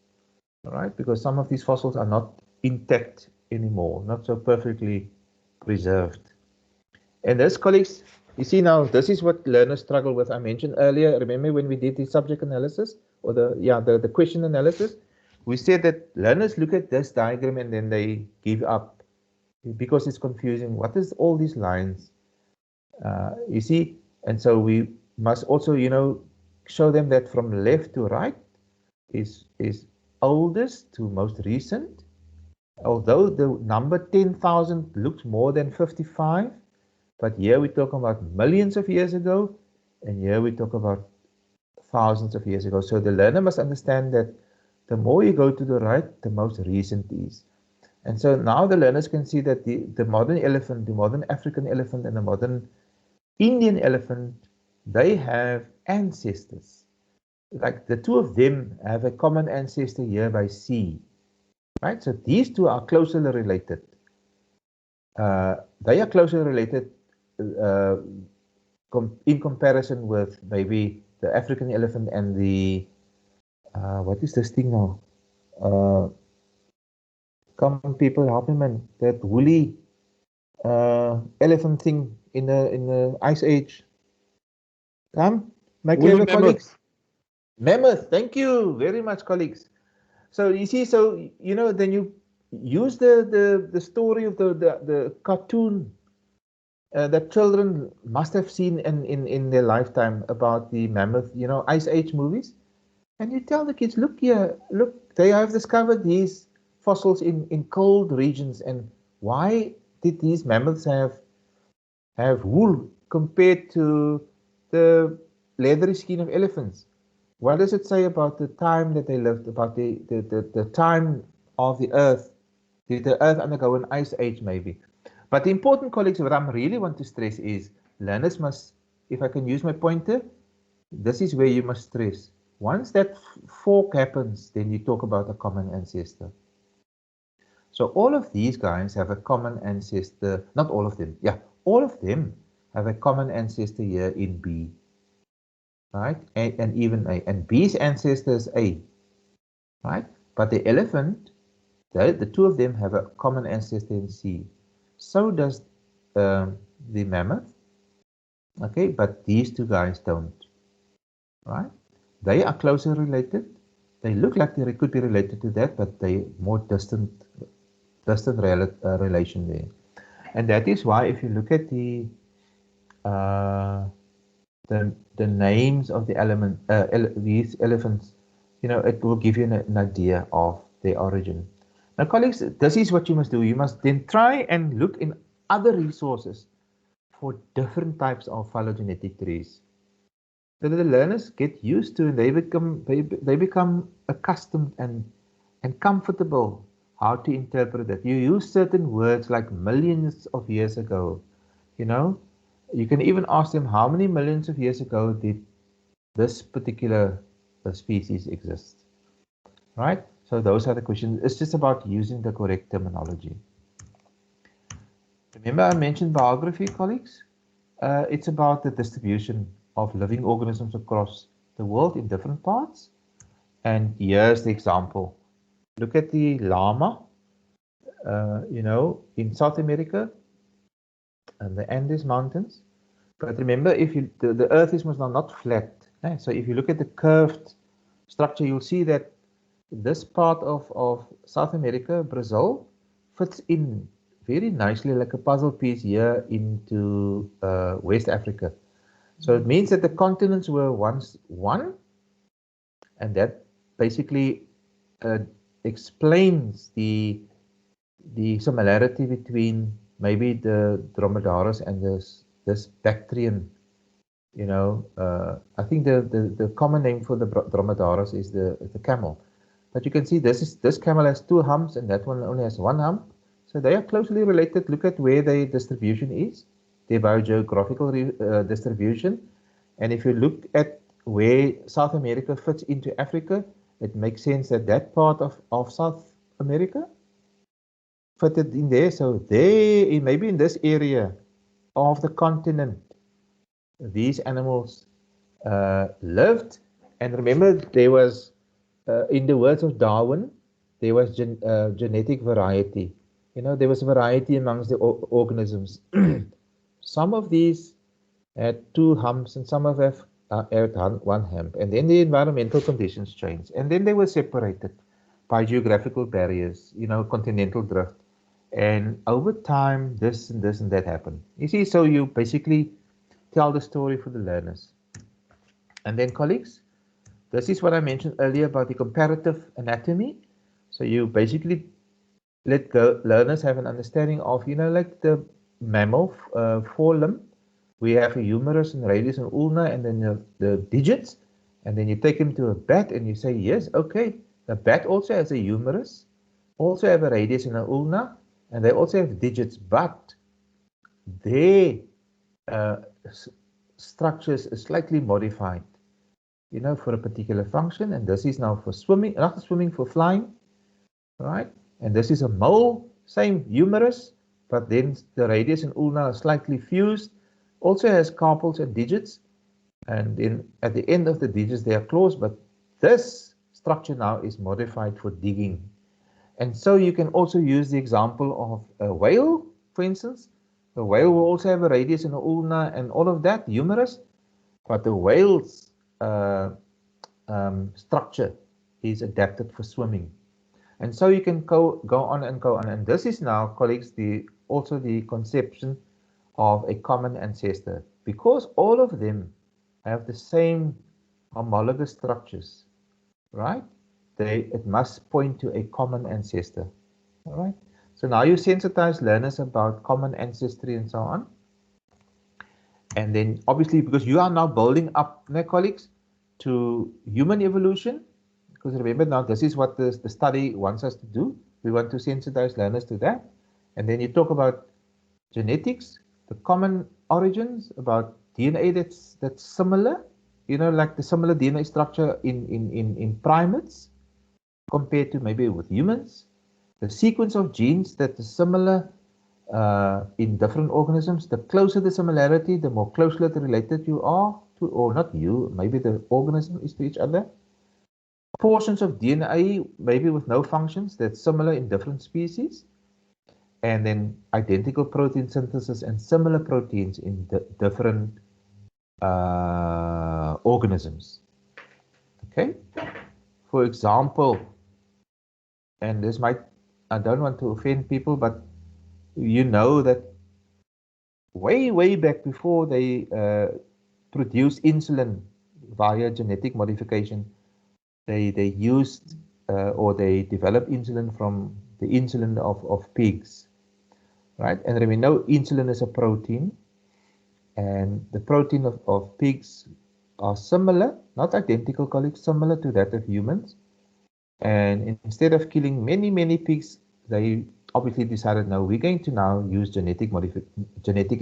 Speaker 1: All right, because some of these fossils are not intact anymore, not so perfectly preserved. And this, colleagues, you see now, this is what learners struggle with. I mentioned earlier, remember when we did the subject analysis, or the question analysis, we said that learners look at this diagram and then they give up because it's confusing. What is all these lines? You see, and so we must also, show them that from left to right is oldest to most recent. Although the number 10,000 looks more than 55, but here we talk about millions of years ago, and here we talk about thousands of years ago. So the learner must understand that the more you go to the right, the most recent is. And so now the learners can see that the modern elephant, the modern African elephant, and the modern Indian elephant, they have ancestors. Like the two of them have a common ancestor here by sea, right? So these two are closely related. They are closely related uh, in comparison with maybe the African elephant and the what is this thing now? Come people, help me, man. That woolly elephant thing in the Ice Age. Come, my clever colleagues. Mammoth. Thank you very much, colleagues. So you see, so you know, then you use the story of the cartoon that children must have seen in their lifetime about the mammoth, you know, Ice Age movies. And you tell the kids, look here, look, they have discovered these fossils in cold regions. And why did these mammoths have wool compared to the leathery skin of elephants? What does it say about the time that they lived, about the time of the earth? Did the earth undergo an ice age maybe? But the important, colleagues, what I really want to stress is learners must, if I can use my pointer, this is where you must stress. Once that fork happens, then you talk about a common ancestor. So all of these guys have a common ancestor, not all of them, yeah, all of them have a common ancestor here in B, right? And even A. And B's ancestor is A, right? But the elephant, the two of them have a common ancestor in C. So does the mammoth, okay? But these two guys don't, right? They are closer related. They look like they could be related to that, but they more distant relation there. And that is why if you look at the names of the these elephants, you know, it will give you an idea of their origin. Now, colleagues, this is what you must do. You must then try and look in other resources for different types of phylogenetic trees. So that the learners get used to, and they become accustomed and comfortable how to interpret it. You use certain words like millions of years ago, you know. You can even ask them how many millions of years ago did this particular species exist, right? So those are the questions. It's just about using the correct terminology. Remember I mentioned biography, colleagues? It's about the distribution of living organisms across the world in different parts. And here's the example. Look at the llama, you know, in South America and the Andes Mountains. But remember, if you the Earth is not flat. So if you look at the curved structure, you'll see that this part of South America, Brazil, fits in very nicely like a puzzle piece here into West Africa. So it means that the continents were once one, and that basically explains the similarity between maybe the dromedaries and this Bactrian. You know, I think the common name for the dromedaries is the camel. But you can see this camel has two humps and that one only has one hump. So they are closely related. Look at where their distribution is, their biogeographical distribution. And if you look at where South America fits into Africa, it makes sense that that part of South America fitted in there. So they, maybe in this area of the continent, these animals lived. And remember, there was, in the words of Darwin, there was genetic variety. You know, there was variety amongst the organisms. Some of these had two humps and some of them had one hump. And then the environmental conditions changed. And then they were separated by geographical barriers, you know, continental drift. And over time, this and that happened. You see, so you basically tell the story for the learners. And then, colleagues, this is what I mentioned earlier about the comparative anatomy. So you basically let learners have an understanding of, you know, like the mammal forelimb. We have a humerus and radius and ulna, and then the digits. And then you take them to a bat and you say, yes, okay, the bat also has a humerus, also have a radius and an ulna, and they also have digits, but their structures is slightly modified, you know, for a particular function. And this is now for swimming, not swimming, for flying, right? And this is a mole, same humerus, but then the radius and ulna are slightly fused, also has carpals and digits, and then at the end of the digits they are claws, but this structure now is modified for digging. And so you can also use the example of a whale, for instance. The whale will also have a radius and an ulna and all of that, humerus, but the whale's structure is adapted for swimming. And so you can go on and go on. And this is now, colleagues, also the conception of a common ancestor, because all of them have the same homologous structures, right? It must point to a common ancestor, all right? So now you sensitize learners about common ancestry and so on. And then obviously, because you are now building up, my colleagues, to human evolution, because remember now this is what the study wants us to do. We want to sensitize learners to that. And then you talk about genetics, the common origins, about DNA that's similar, you know, like the similar DNA structure in primates compared to maybe with humans, the sequence of genes that is similar in different organisms. The closer the similarity, the more closely related you are to, or not you, maybe the organism is to each other. Portions of DNA, maybe with no functions, that's similar in different species. And then identical protein synthesis and similar proteins in different organisms. Okay? For example, and this might, I don't want to offend people, but you know that way back before they produced insulin via genetic modification, they used or they developed insulin from the insulin of pigs, right? And we know insulin is a protein, and the protein of pigs are similar, not identical, colleagues, similar to that of humans. And instead of killing many pigs, they obviously decided, no, we're going to now use genetic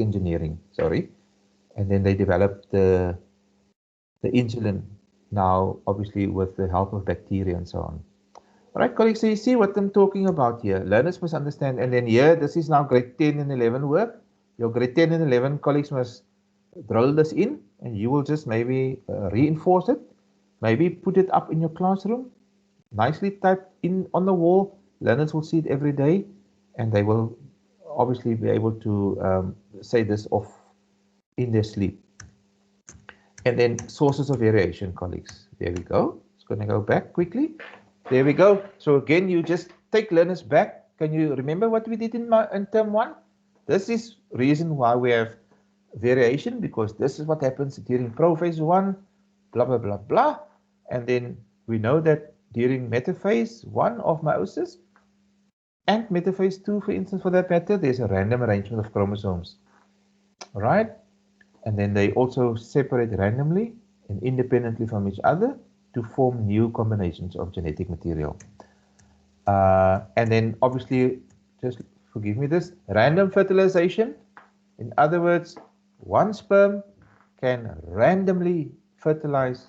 Speaker 1: engineering, and then they developed the insulin now, obviously with the help of bacteria and so on. All right, colleagues, so you see what I'm talking about here. Learners must understand. And then here, this is now grade 10 and 11 work. Your grade 10 and 11 colleagues must drill this in, and you will just maybe reinforce it, maybe put it up in your classroom, nicely typed in on the wall. Learners will see it every day, and they will obviously be able to say this off in their sleep. And then sources of variation, colleagues. There we go. It's going to go back quickly. There we go. So again, you just take learners back. Can you remember what we did in term 1? This is reason why we have variation, because this is what happens during prophase 1, blah, blah, blah, blah. And then we know that during metaphase 1 of meiosis and metaphase 2, for instance, for that matter, there's a random arrangement of chromosomes. All right? And then they also separate randomly and independently from each other to form new combinations of genetic material. And then obviously, just forgive me this, random fertilization. In other words, one sperm can randomly fertilize,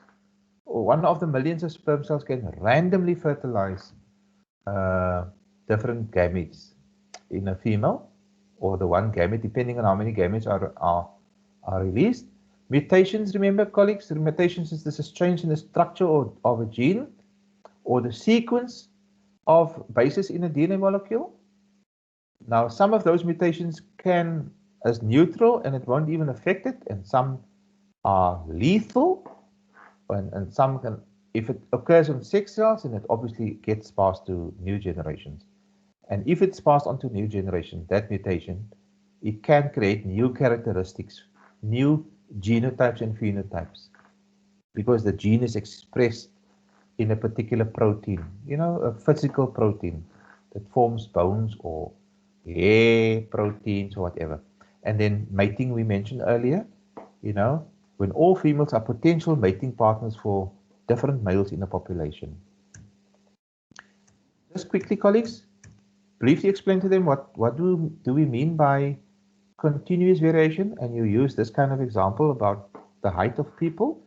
Speaker 1: or one of the millions of sperm cells can randomly fertilize different gametes in a female, or the one gamete, depending on how many gametes are released. Mutations, remember, colleagues, mutations is this is change in the structure of a gene or the sequence of bases in a DNA molecule. Now, some of those mutations can as neutral and it won't even affect it, and some are lethal, and some can, if it occurs in sex cells, and it obviously gets passed to new generations. And if it's passed on to new generation, that mutation, it can create new characteristics, new genotypes and phenotypes, because the gene is expressed in a particular protein, you know, a physical protein that forms bones or hair proteins or whatever. And then mating, we mentioned earlier, you know, when all females are potential mating partners for different males in a population. Just quickly, colleagues, briefly explain to them what do we mean by continuous variation, and you use this kind of example about the height of people.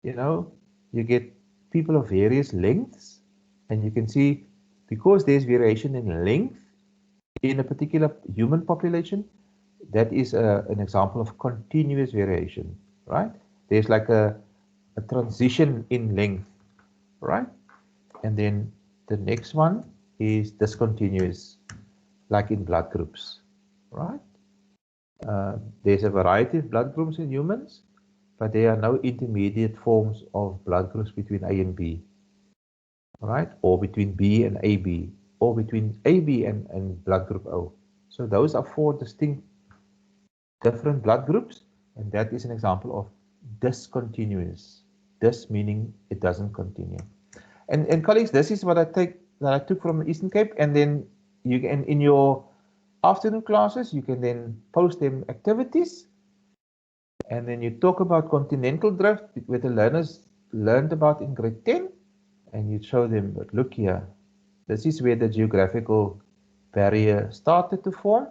Speaker 1: You know, you get people of various lengths, and you can see because there's variation in length in a particular human population, that is an example of continuous variation, right? There's like a transition in length, right? And then the next one is discontinuous, like in blood groups, right? There's a variety of blood groups in humans, but there are no intermediate forms of blood groups between A and B, right? Or between B and AB, or between AB and blood group O. So those are four distinct different blood groups, and that is an example of discontinuous. Dis meaning it doesn't continue. And colleagues, this is what I took from the Eastern Cape, and then you can, in your afternoon classes, you can then post them activities, and then you talk about continental drift, where the learners learned about in grade 10, and you show them, but look here, this is where the geographical barrier started to form,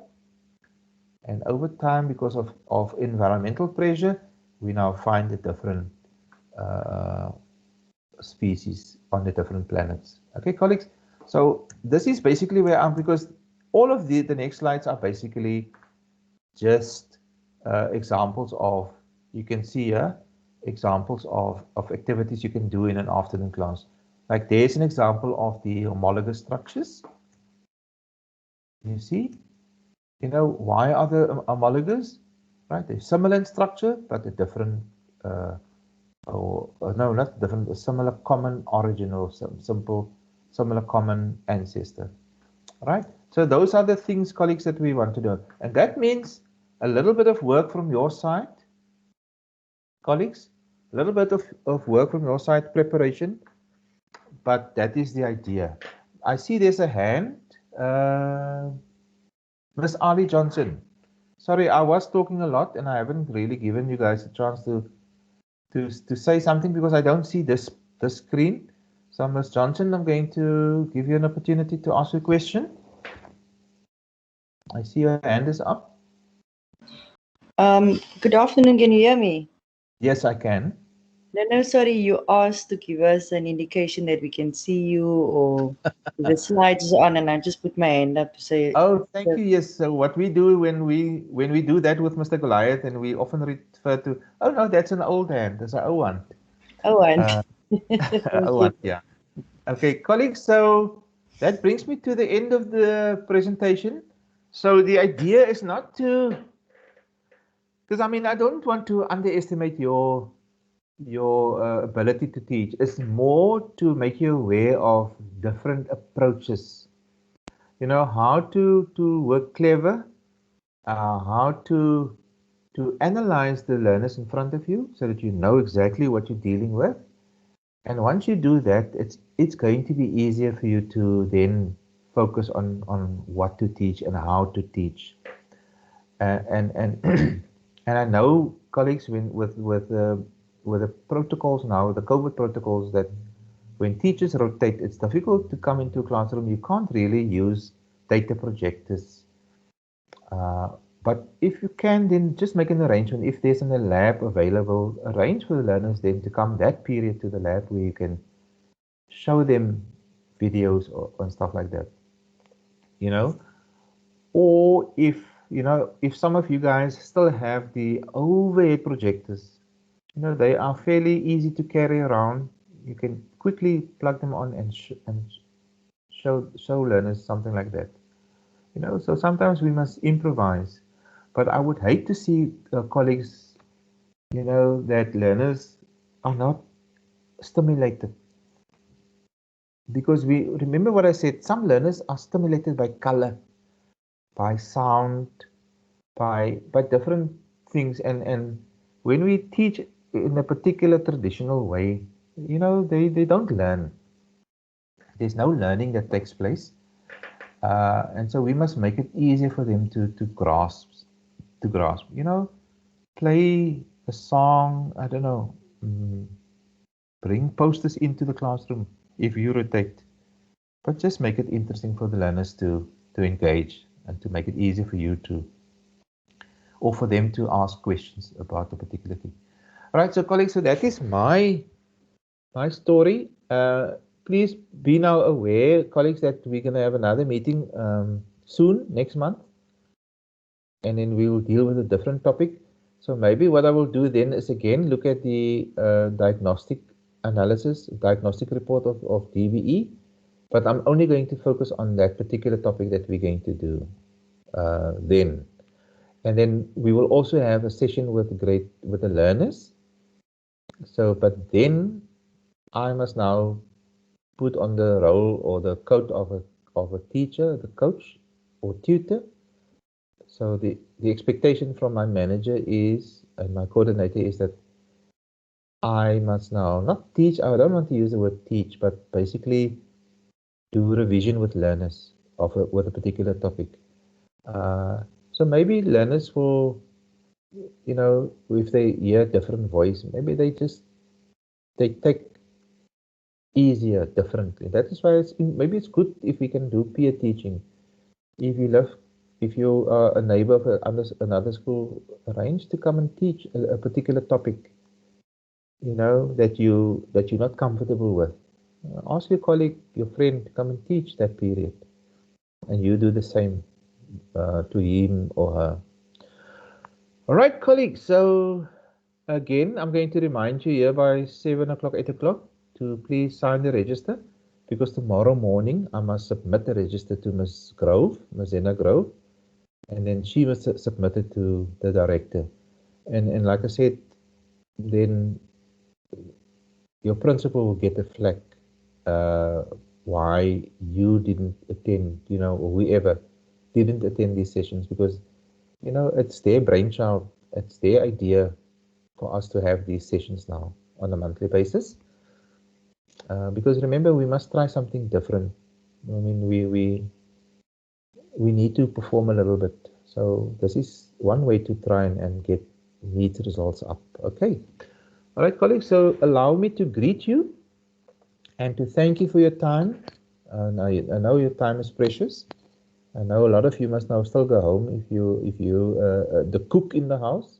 Speaker 1: and over time, because of environmental pressure, we now find the different species on the different planets. Okay, colleagues, so this is basically where I'm, because all of the next slides are basically just examples of, you can see here, examples of activities you can do in an afternoon class. Like there's an example of the homologous structures. You see, you know, why are they homologous? Right, they're similar in structure, but a different, no, not different, a similar common origin or some simple, similar common ancestor. Right, so those are the things, colleagues, that we want to do. And that means a little bit of work from your side, colleagues, a little bit of work from your side, preparation, but that is the idea. I see there's a hand. Miss Ali Johnson. Sorry, I was talking a lot and I haven't really given you guys a chance to say something because I don't see this screen. So Miss Johnson, I'm going to give you an opportunity to ask a question. I see your hand is up.
Speaker 4: Good afternoon, can you hear me?
Speaker 1: Yes, I can.
Speaker 4: No, sorry, you asked to give us an indication that we can see you or the slides is on, and I just put my hand up to say.
Speaker 1: Oh, thank you. Yes. So what we do when we do that with Mr. Goliath, and we often refer to, oh no, that's an old hand. That's an old one.
Speaker 4: Oh, and
Speaker 1: old one. Yeah. Okay, colleagues. So that brings me to the end of the presentation. So the idea is not to, because I mean, I don't want to underestimate your ability to teach. It's more to make you aware of different approaches. You know, how to work clever, how to analyze the learners in front of you so that you know exactly what you're dealing with. And once you do that, it's going to be easier for you to then focus on what to teach and how to teach. And and I know, colleagues, with the protocols now, the COVID protocols, that when teachers rotate, it's difficult to come into a classroom. You can't really use data projectors. But if you can, then just make an arrangement. If there's in a lab available, arrange for the learners then to come that period to the lab where you can show them videos and stuff like that. You know, or if some of you guys still have the overhead projectors, you know, they are fairly easy to carry around. You can quickly plug them on and show learners something like that. You know, so sometimes we must improvise. But I would hate to see colleagues, you know, that learners are not stimulated. Because we remember what I said, some learners are stimulated by color, by sound, by different things. And when we teach in a particular traditional way, you know, they don't learn. There's no learning that takes place. And so we must make it easier for them to grasp. You know, play a song, I don't know, bring posters into the classroom if you rotate, but just make it interesting for the learners to engage and to make it easy for you to, or for them to ask questions about a particular thing. All right, so colleagues, so that is my story. Please be now aware, colleagues, that we're going to have another meeting soon, next month, and then we will deal with a different topic. So maybe what I will do then is again look at the diagnostic analysis, diagnostic report of DVE, but I'm only going to focus on that particular topic that we're going to do then. And then we will also have a session with the learners. So, but then I must now put on the role or the coat of a teacher, the coach or tutor. So the expectation from my manager is, and my coordinator is, that I must now not teach, I don't want to use the word teach, but basically do revision with learners with a particular topic. So maybe learners will, if they hear a different voice, maybe they take easier, differently. That is why maybe it's good if we can do peer teaching. If you are a neighbor of another school, arrange to come and teach a particular topic, that you're not comfortable with. Ask your colleague, your friend, to come and teach that period, and you do the same to him or her. All right, colleagues. So again, I'm going to remind you here by 7 o'clock, 8 o'clock to please sign the register, because tomorrow morning I must submit the register to Ms. Zena Grove, and then she must submit it to the director. And like I said, then your principal will get a flag why you didn't attend, or whoever didn't attend these sessions, because it's their brainchild, it's their idea for us to have these sessions now on a monthly basis. Because remember, we must try something different. I mean, we need to perform a little bit. So this is one way to try and get neat results up. Okay. All right, colleagues. So allow me to greet you and to thank you for your time. I know your time is precious. I know a lot of you must now still go home if you the cook in the house.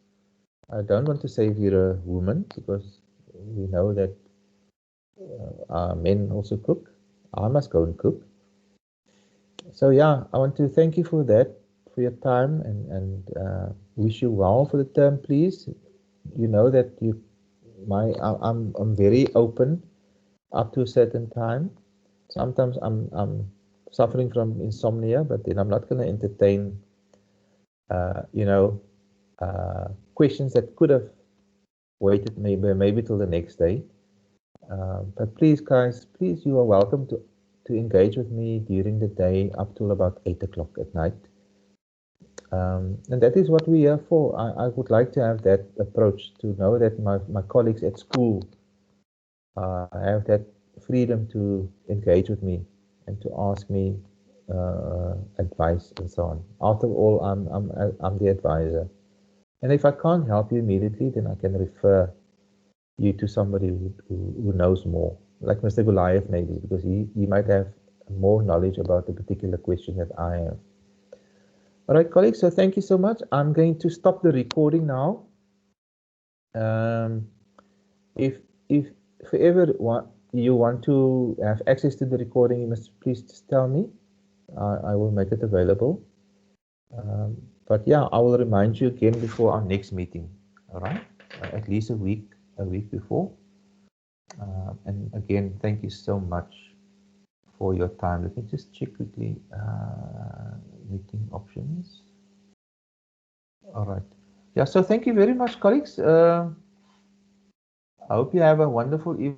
Speaker 1: I don't want to say if you're a woman, because we know that men also cook. I must go and cook. So yeah, I want to thank you for that, for your time, and wish you well for the term. Please, you know that I'm very open up to a certain time. Sometimes I'm suffering from insomnia, but then I'm not going to entertain questions that could have waited maybe till the next day. But please, guys, please, you are welcome to engage with me during the day up till about 8 o'clock at night. And that is what we are for. I would like to have that approach, to know that my colleagues at school have that freedom to engage with me and to ask me advice and so on. After all, I'm the advisor. And if I can't help you immediately, then I can refer you to somebody who knows more, like Mr. Goliath maybe, because he might have more knowledge about the particular question that I have. All right, colleagues, so thank you so much. I'm going to stop the recording now. If ever you want to have access to the recording, you must please just tell me. I will make it available. But yeah, I will remind you again before our next meeting. All right, at least a week before. And again, thank you so much for your time. Let me just check quickly. Meeting options. All right. Yeah, so thank you very much, colleagues. I hope you have a wonderful evening.